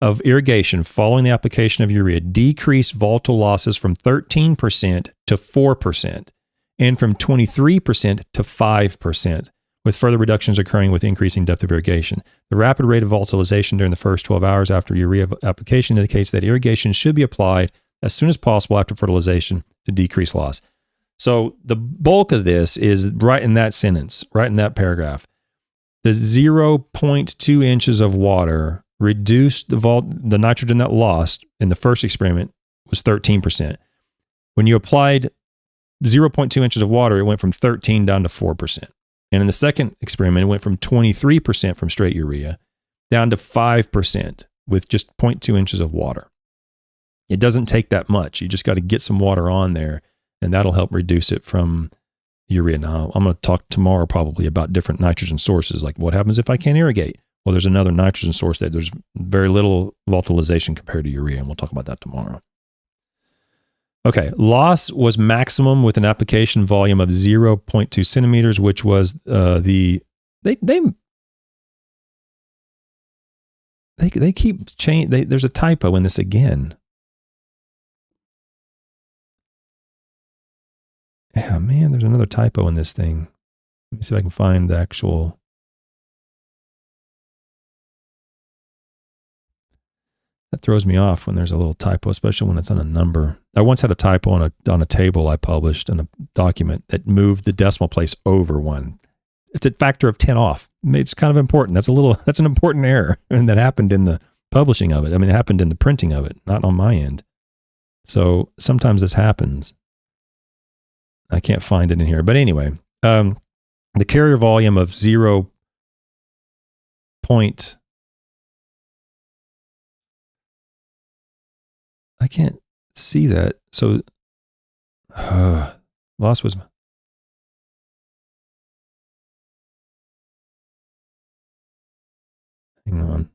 Speaker 1: of irrigation following the application of urea decreased volatile losses from 13% to 4% and from 23% to 5%. With further reductions occurring with increasing depth of irrigation. The rapid rate of volatilization during the first 12 hours after urea application indicates that irrigation should be applied as soon as possible after fertilization to decrease loss. So the bulk of this is right in that sentence, right in that paragraph. The 0.2 inches of water reduced the nitrogen that lost in the first experiment was 13%. When you applied 0.2 inches of water, it went from 13 down to 4%. And in the second experiment, it went from 23% from straight urea down to 5% with just 0.2 inches of water. It doesn't take that much. You just got to get some water on there, and that'll help reduce it from urea. Now, I'm going to talk tomorrow probably about different nitrogen sources, like what happens if I can't irrigate? Well, there's another nitrogen source that there's very little volatilization compared to urea, and we'll talk about that tomorrow. Okay, loss was maximum with an application volume of 0.2 centimeters, which was they keep changing. There's a typo in this again. Yeah, man, there's another typo in this thing. Let me see if I can find the actual. That throws me off when there's a little typo, especially when it's on a number. I once had a typo on a table I published in a document that moved the decimal place over one. It's a factor of 10 off. It's kind of important. That's an important error, and that happened in the publishing of it. I mean, it happened in the printing of it, not on my end. So sometimes this happens. I can't find it in here. But anyway, the carrier volume of 0. I can't see that. So loss was... Hang on.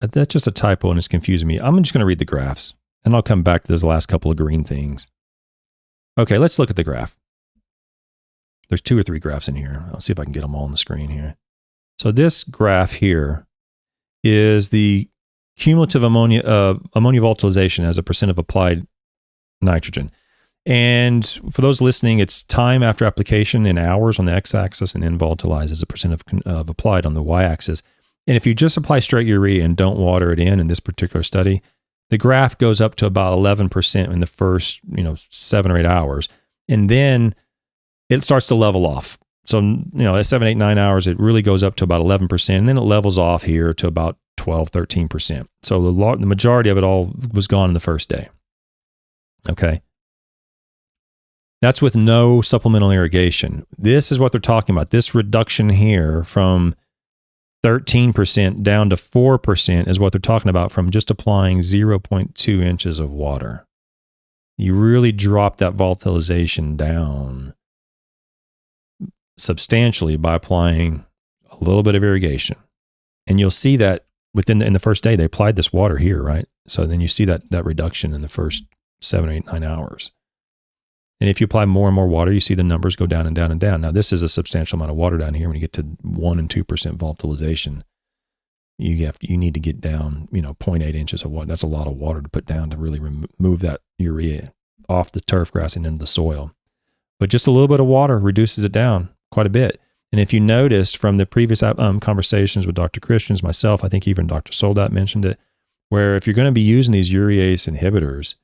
Speaker 1: That's just a typo and it's confusing me. I'm just going to read the graphs and I'll come back to those last couple of green things. Okay, let's look at the graph. There's 2 or 3 graphs in here. I'll see if I can get them all on the screen here. So this graph here is the cumulative ammonia volatilization as a percent of applied nitrogen. And for those listening, it's time after application in hours on the x-axis and then volatilized as a percent of applied on the y-axis. And if you just apply straight urea and don't water it in this particular study, the graph goes up to about 11% in the first 7 or 8 hours. And then it starts to level off. So, at 7, 8, 9 hours, it really goes up to about 11%. And then it levels off here to about 12, 13%. So the majority of it all was gone in the first day. Okay. That's with no supplemental irrigation. This is what they're talking about. This reduction here from 13% down to 4% is what they're talking about from just applying 0.2 inches of water. You really drop that volatilization down substantially by applying a little bit of irrigation. And you'll see that in the first day, they applied this water here, right? So then you see that reduction in the first 7, 8, 9 hours. And if you apply more and more water, you see the numbers go down and down and down. Now, this is a substantial amount of water down here. When you get to 1 and 2% volatilization, you need to get down, 0.8 inches of water. That's a lot of water to put down to really remove that urea off the turf grass and into the soil. But just a little bit of water reduces it down quite a bit. And if you noticed from the previous conversations with Dr. Christians, myself, I think even Dr. Soldat mentioned it, where if you're going to be using these urease inhibitors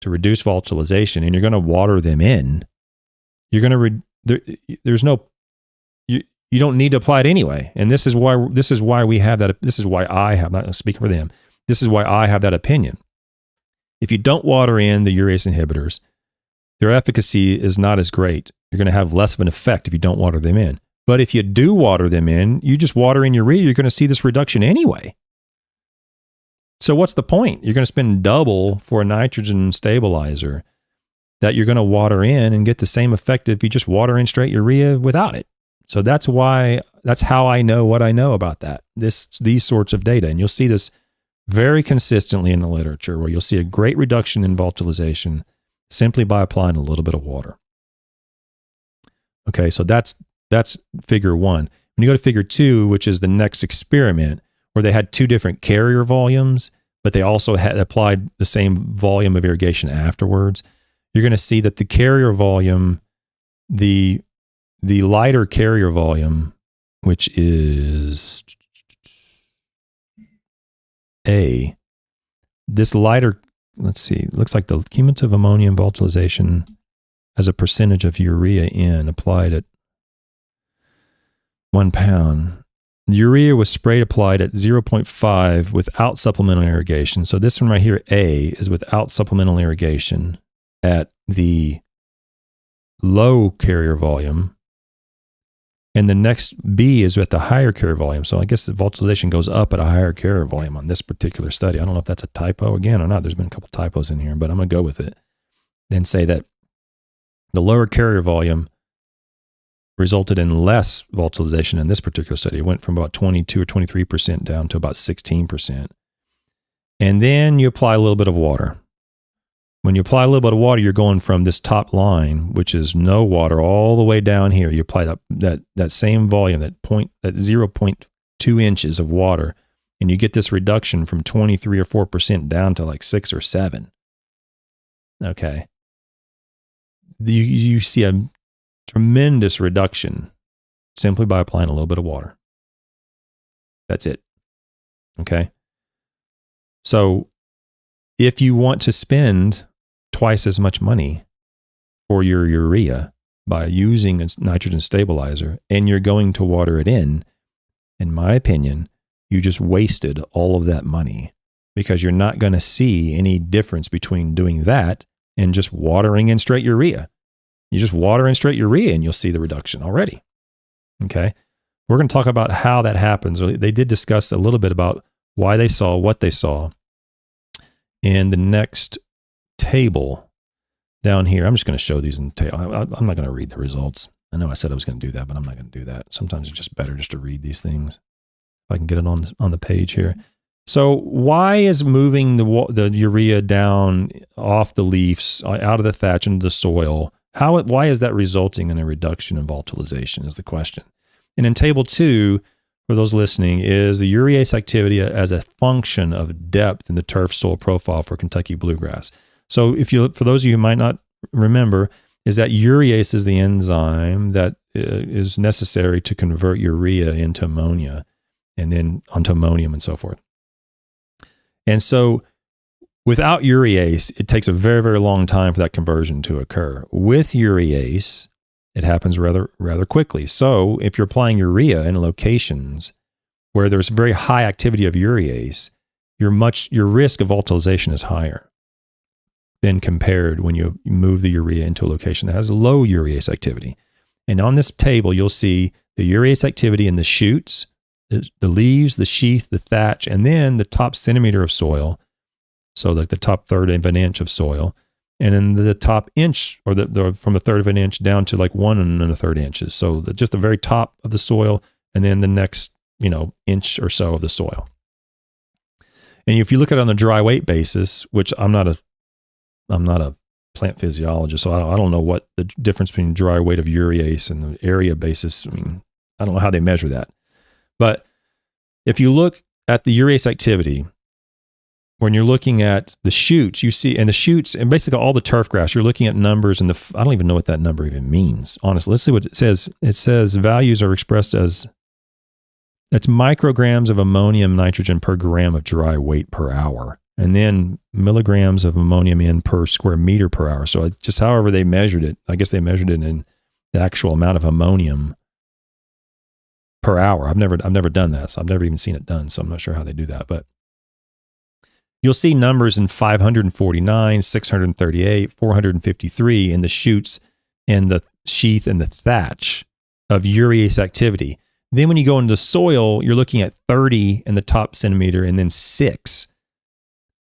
Speaker 1: to reduce volatilization and you're going to water them in, you're going to, you don't need to apply it anyway. And this is why we have that. This is why I have, not speaking for them, this is why I have that opinion. If you don't water in the urease inhibitors, their efficacy is not as great. You're going to have less of an effect if you don't water them in. But if you do water them in, you just water in urea, you're going to see this reduction anyway. So what's the point? You're going to spend double for a nitrogen stabilizer that you're going to water in and get the same effect if you just water in straight urea without it. So that's how I know what I know about that. These sorts of data. And you'll see this very consistently in the literature where you'll see a great reduction in volatilization simply by applying a little bit of water. Okay, so that's figure 1. When you go to figure 2, which is the next experiment, where they had 2 different carrier volumes, but they also had applied the same volume of irrigation afterwards, you're going to see that the carrier volume, the lighter carrier volume, which is A, this lighter, let's see, looks like the cumulative ammonium volatilization as a percentage of urea applied at 1 pound. The urea was applied at 0.5 without supplemental irrigation. So this one right here, A, is without supplemental irrigation at the low carrier volume. And the next B is at the higher carrier volume. So I guess the volatilization goes up at a higher carrier volume on this particular study. I don't know if that's a typo again or not. There's been a couple typos in here, but I'm going to go with it. Then say that the lower carrier volume resulted in less volatilization in this particular study. It went from about 22 or 23% down to about 16%. And then you apply a little bit of water. When you apply a little bit of water, you're going from this top line, which is no water, all the way down here. You apply that same volume, that 0.2 inches of water, and you get this reduction from 23 or 4% down to like 6 or 7. Okay. You see a tremendous reduction simply by applying a little bit of water. That's it. Okay. So if you want to spend twice as much money for your urea by using a nitrogen stabilizer and you're going to water it in my opinion, you just wasted all of that money because you're not going to see any difference between doing that and just watering in straight urea. You just water in straight urea and you'll see the reduction already. Okay. We're going to talk about how that happens. They did discuss a little bit about why they saw what they saw in the next table down here. I'm just going to show these in table. I'm not going to read the results. I know I said I was going to do that, but I'm not going to do that. Sometimes it's just better just to read these things. If I can get it on the page here. So why is moving the urea down off the leaves, out of the thatch into the soil, why is that resulting in a reduction in volatilization is the question. And in table 2, for those listening, is the urease activity as a function of depth in the turf soil profile for Kentucky bluegrass. So for those of you who might not remember, is that urease is the enzyme that is necessary to convert urea into ammonia and then onto ammonium and so forth. And so without urease, it takes a very, very long time for that conversion to occur. With urease, it happens rather quickly. So if you're applying urea in locations where there's very high activity of urease, your risk of volatilization is higher than compared when you move the urea into a location that has low urease activity. And on this table, you'll see the urease activity in the shoots, the leaves, the sheath, the thatch, and then the top centimeter of soil. So like the top third of an inch of soil. And then the top inch, or from a third of an inch down to like 1 1/3 inches. So just the very top of the soil, and then the next, inch or so of the soil. And if you look at it on the dry weight basis, which I'm not a plant physiologist, so I don't know what the difference between dry weight of urease and the area basis. I mean, I don't know how they measure that. But if you look at the urease activity, when you're looking at the shoots, you see, and the shoots, and basically all the turfgrass, you're looking at numbers, and I don't even know what that number even means. Honestly, let's see what it says. It says values are expressed as, that's micrograms of ammonium nitrogen per gram of dry weight per hour, and then milligrams of ammonium in per square meter per hour. So just however they measured it, I guess they measured it in the actual amount of ammonium per hour. I've never done that, so I've never even seen it done. So I'm not sure how they do that, but you'll see numbers in 549, 638, 453 in the shoots and the sheath and the thatch of urease activity. Then when you go into the soil, you're looking at 30 in the top centimeter and then 6.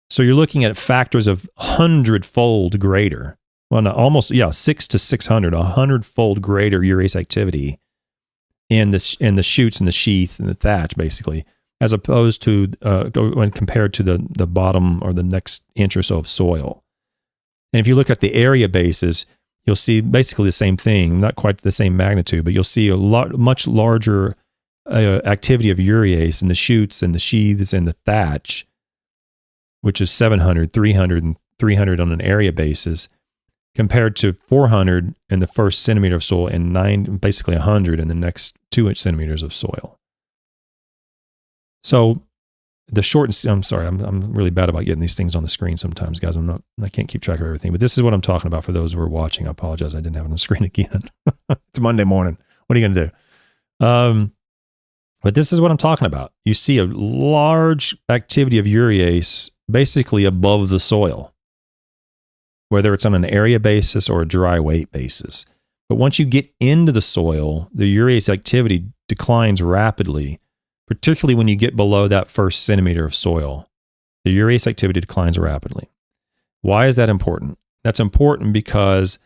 Speaker 1: So you're looking at factors of 100-fold greater. Well, no, almost, 6 to 600, 100-fold greater urease activity in the shoots and the sheath and the thatch, basically, as opposed to when compared to the bottom or the next inch or so of soil. And if you look at the area basis, you'll see basically the same thing, not quite the same magnitude, but you'll see a much larger activity of urease in the shoots and the sheaths and the thatch, which is 700, 300, and 300 on an area basis, compared to 400 in the first centimeter of soil and basically 100 in the next 2 centimeters of soil. So the short, I'm sorry, I'm really bad about getting these things on the screen sometimes, guys. I can't keep track of everything, but this is what I'm talking about for those who are watching. I apologize, I didn't have it on the screen again. It's Monday morning. What are you going to do? But this is what I'm talking about. You see a large activity of urease basically above the soil, whether it's on an area basis or a dry weight basis. But once you get into the soil, the urease activity declines rapidly, particularly when you get below that first centimeter of soil. The urease activity declines rapidly. Why is that important? That's important because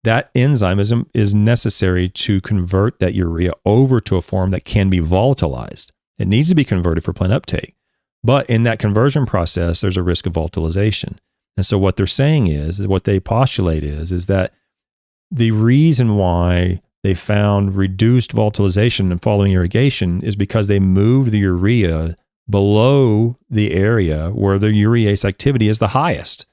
Speaker 1: that enzyme is necessary to convert that urea over to a form that can be volatilized. It needs to be converted for plant uptake. But in that conversion process, there's a risk of volatilization. And so what they're saying is, what they postulate is that the reason why they found reduced volatilization following irrigation is because they moved the urea below the area where the urease activity is the highest.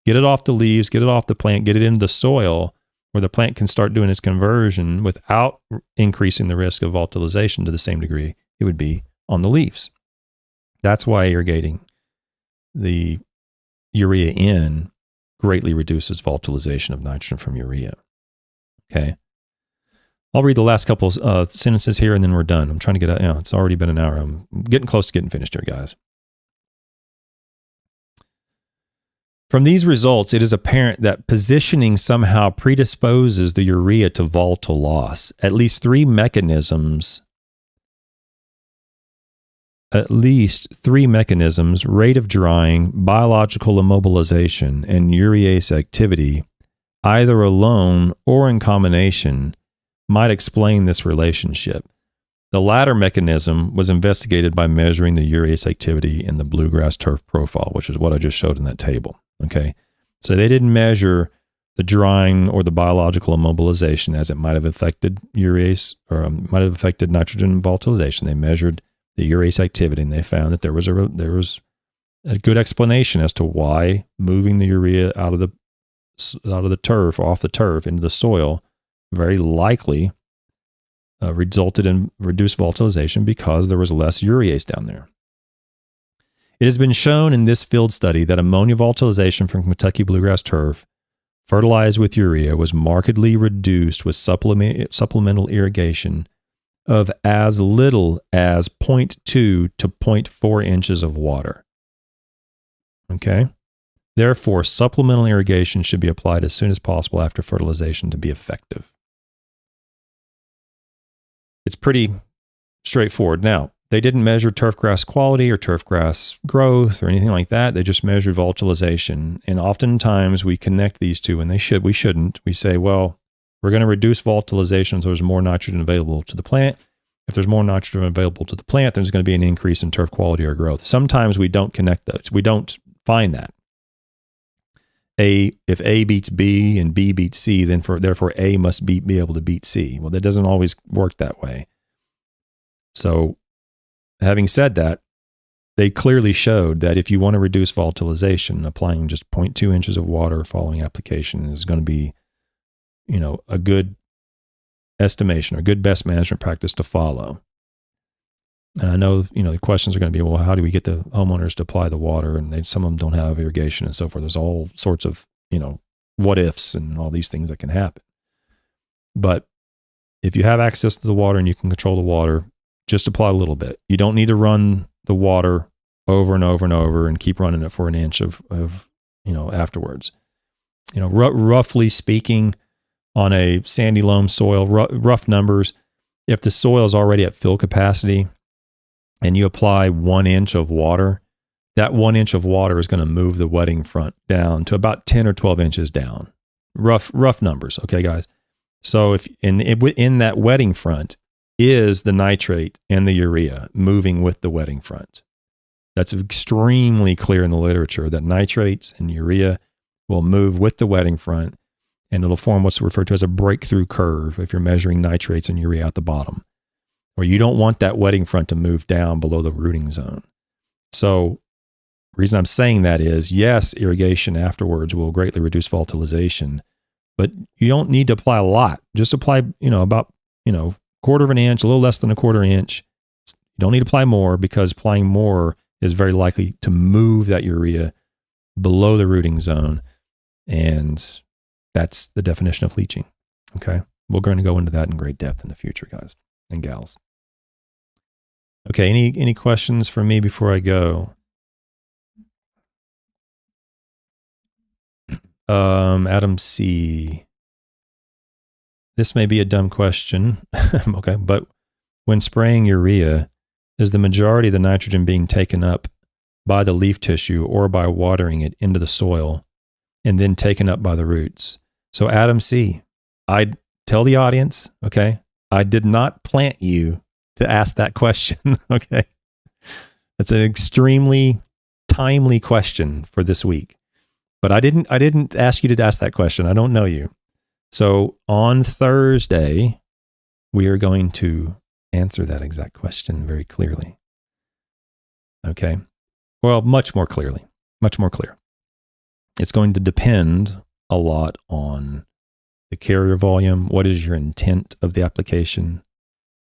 Speaker 1: Get it off the leaves, get it off the plant, get it into the soil where the plant can start doing its conversion without increasing the risk of volatilization to the same degree it would be on the leaves. That's why irrigating the urea in greatly reduces volatilization of nitrogen from urea. Okay. I'll read the last couple sentences here and then we're done. I'm trying to get out. It's already been an hour. I'm getting close to getting finished here, guys. From these results, it is apparent that positioning somehow predisposes the urea to volatile loss. At least three mechanisms, rate of drying, biological immobilization, and urease activity, either alone or in combination, might explain this relationship. The latter mechanism was investigated by measuring the urease activity in the bluegrass turf profile, which is what I just showed in that table. Okay, so they didn't measure the drying or the biological immobilization as it might have affected urease or might have affected nitrogen volatilization. They measured the urease activity, and they found that there was a good explanation as to why moving the urea out of the turf, off the turf into the soil, very likely resulted in reduced volatilization because there was less urease down there. It has been shown in this field study that ammonia volatilization from Kentucky bluegrass turf fertilized with urea was markedly reduced with supplemental irrigation of as little as 0.2 to 0.4 inches of water. Okay? Therefore, supplemental irrigation should be applied as soon as possible after fertilization to be effective. It's pretty straightforward. Now, they didn't measure turfgrass quality or turfgrass growth or anything like that. They just measured volatilization. And oftentimes we connect these two, and we shouldn't. We say, well, we're going to reduce volatilization so there's more nitrogen available to the plant. If there's more nitrogen available to the plant, there's going to be an increase in turf quality or growth. Sometimes we don't connect those. We don't find that. If A beats B and B beats C, then therefore A must be able to beat C. Well, that doesn't always work that way. So having said that, they clearly showed that if you want to reduce volatilization, applying just 0.2 inches of water following application is going to be, a good estimation or good best management practice to follow. And I know, the questions are going to be, well, how do we get the homeowners to apply the water? And some of them don't have irrigation and so forth. There's all sorts of, what ifs and all these things that can happen. But if you have access to the water and you can control the water, just apply a little bit. You don't need to run the water over and over and over and keep running it for an inch of afterwards. Roughly speaking, on a sandy loam soil, rough numbers, if the soil is already at fill capacity and you apply 1 inch of water, that 1 inch of water is going to move the wetting front down to about 10 or 12 inches down. Rough numbers, okay, guys? So if in that wetting front is the nitrate and the urea moving with the wetting front. That's extremely clear in the literature that nitrates and urea will move with the wetting front, and it'll form what's referred to as a breakthrough curve if you're measuring nitrates and urea at the bottom, where you don't want that wetting front to move down below the rooting zone. So the reason I'm saying that is, yes, irrigation afterwards will greatly reduce volatilization, but you don't need to apply a lot. Just apply, about, quarter of an inch, a little less than a quarter inch. You don't need to apply more because applying more is very likely to move that urea below the rooting zone. And that's the definition of leaching. Okay. We're going to go into that in great depth in the future, guys and gals. Okay. Any questions for me before I go? Adam C. this may be a dumb question, okay, but when spraying urea, is the majority of the nitrogen being taken up by the leaf tissue or by watering it into the soil and then taken up by the roots? So Adam C., I tell the audience, okay, I did not plant you to ask that question, okay? That's an extremely timely question for this week. But I didn't ask you to ask that question. I don't know you. So on Thursday, we are going to answer that exact question very clearly. Okay? Well, much more clearly. Much more clear. It's going to depend a lot on the carrier volume. What is your intent of the application?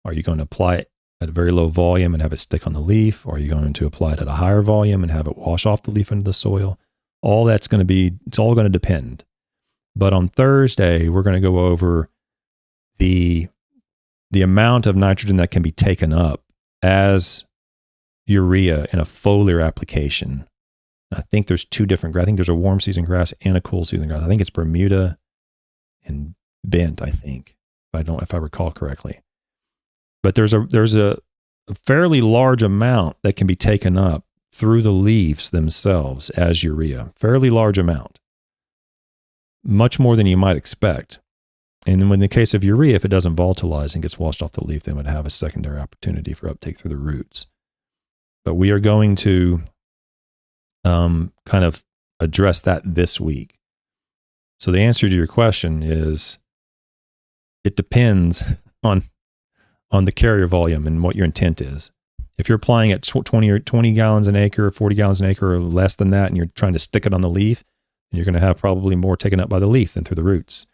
Speaker 1: Are you going to apply it at a very low volume and have it stick on the leaf? Or are you going to apply it at a higher volume and have it wash off the leaf into the soil? All that's going to be, it's all going to depend. But on Thursday, we're going to go over the amount of nitrogen that can be taken up as urea in a foliar application. I think there's two different, I think there's a warm season grass and a cool season grass. I think it's Bermuda and bent, I think, if I recall correctly. But there's a fairly large amount that can be taken up through the leaves themselves as urea. Fairly large amount. Much more than you might expect. And in the case of urea, if it doesn't volatilize and gets washed off the leaf, then it would have a secondary opportunity for uptake through the roots. But we are going to kind of address that this week. So the answer to your question is, it depends on the carrier volume and what your intent is. If you're applying at 20 gallons an acre, 40 gallons an acre, or less than that, and you're trying to stick it on the leaf, then you're going to have probably more taken up by the leaf than through the roots.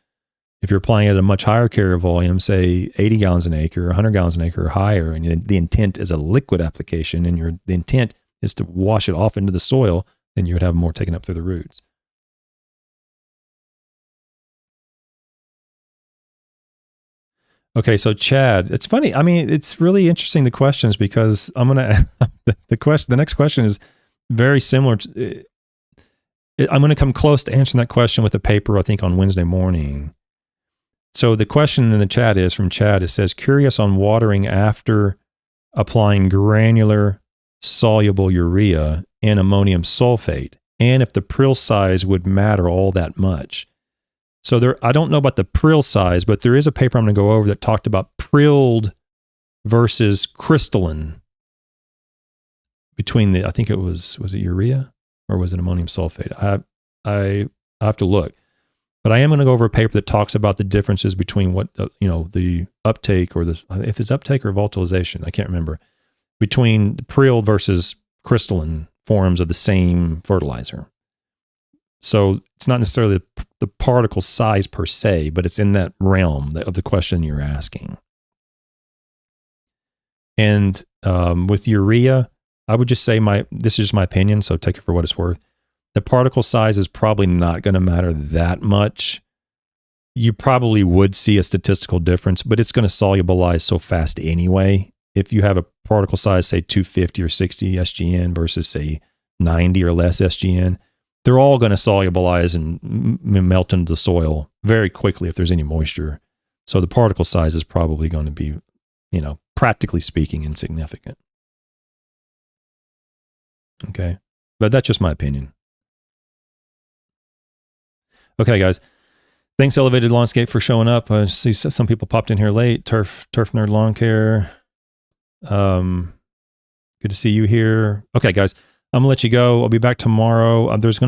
Speaker 1: If you're applying at a much higher carrier volume, say 80 gallons an acre, 100 gallons an acre or higher, and the intent is a liquid application, and the intent is to wash it off into the soil, then you would have more taken up through the roots. Okay, so Chad, it's funny. I mean, it's really interesting, the questions, because I'm gonna the next question is very similar. I'm going to come close to answering that question with a paper, I think, on Wednesday morning. So the question in the chat is from Chad. It says, curious on watering after applying granular soluble urea and ammonium sulfate, and if the prill size would matter all that much. So I don't know about the prill size, but there is a paper I'm going to go over that talked about prilled versus crystalline between I think it was it urea or was it ammonium sulfate? I have to look. But I am going to go over a paper that talks about the differences between what, the uptake or if it's uptake or volatilization, I can't remember, between the prilled versus crystalline forms of the same fertilizer. So it's not necessarily the particle size per se, but it's in that realm of the question you're asking. And with urea, I would just say this is just my opinion, so take it for what it's worth. The particle size is probably not going to matter that much. You probably would see a statistical difference, but it's going to solubilize so fast anyway. If you have a particle size, say 250 or 60 SGN versus, say, 90 or less SGN, they're all going to solubilize and melt into the soil very quickly if there's any moisture. So the particle size is probably going to be, practically speaking, insignificant. Okay. But that's just my opinion. Okay, guys. Thanks, Elevated Lawnscape, for showing up. I see some people popped in here late. Turf Nerd Lawn Care. Good to see you here. Okay, guys. I'm gonna let you go. I'll be back tomorrow. There's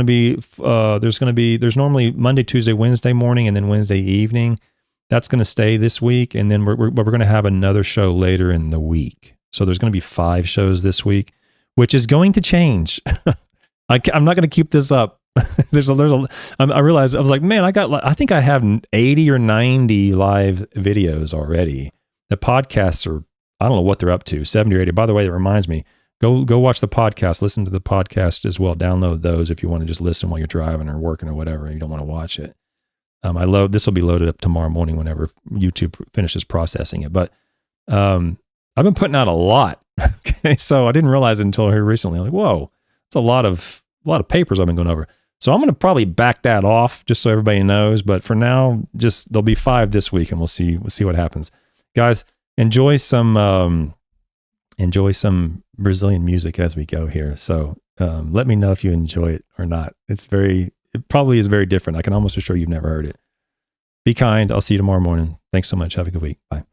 Speaker 1: normally Monday, Tuesday, Wednesday morning, and then Wednesday evening. That's gonna stay this week, and then we're gonna have another show later in the week. So there's gonna be 5 shows this week, which is going to change. I'm not gonna keep this up. I realized, I was like, man, I think I have 80 or 90 live videos already. The podcasts are, I don't know what they're up to, 70 or 80. By the way, that reminds me. Go watch the podcast. Listen to the podcast as well. Download those if you want to just listen while you're driving or working or whatever. You don't want to watch it. This will be loaded up tomorrow morning whenever YouTube finishes processing it. But I've been putting out a lot. Okay, so I didn't realize it until here recently. I'm like, whoa, it's a lot of papers I've been going over. So I'm going to probably back that off just so everybody knows. But for now, just there'll be 5 this week, and we'll see what happens. Guys, enjoy some Brazilian music as we go here. So let me know if you enjoy it or not. It probably is very different. I can almost assure you've never heard it. Be kind. I'll see you tomorrow morning. Thanks so much. Have a good week. Bye.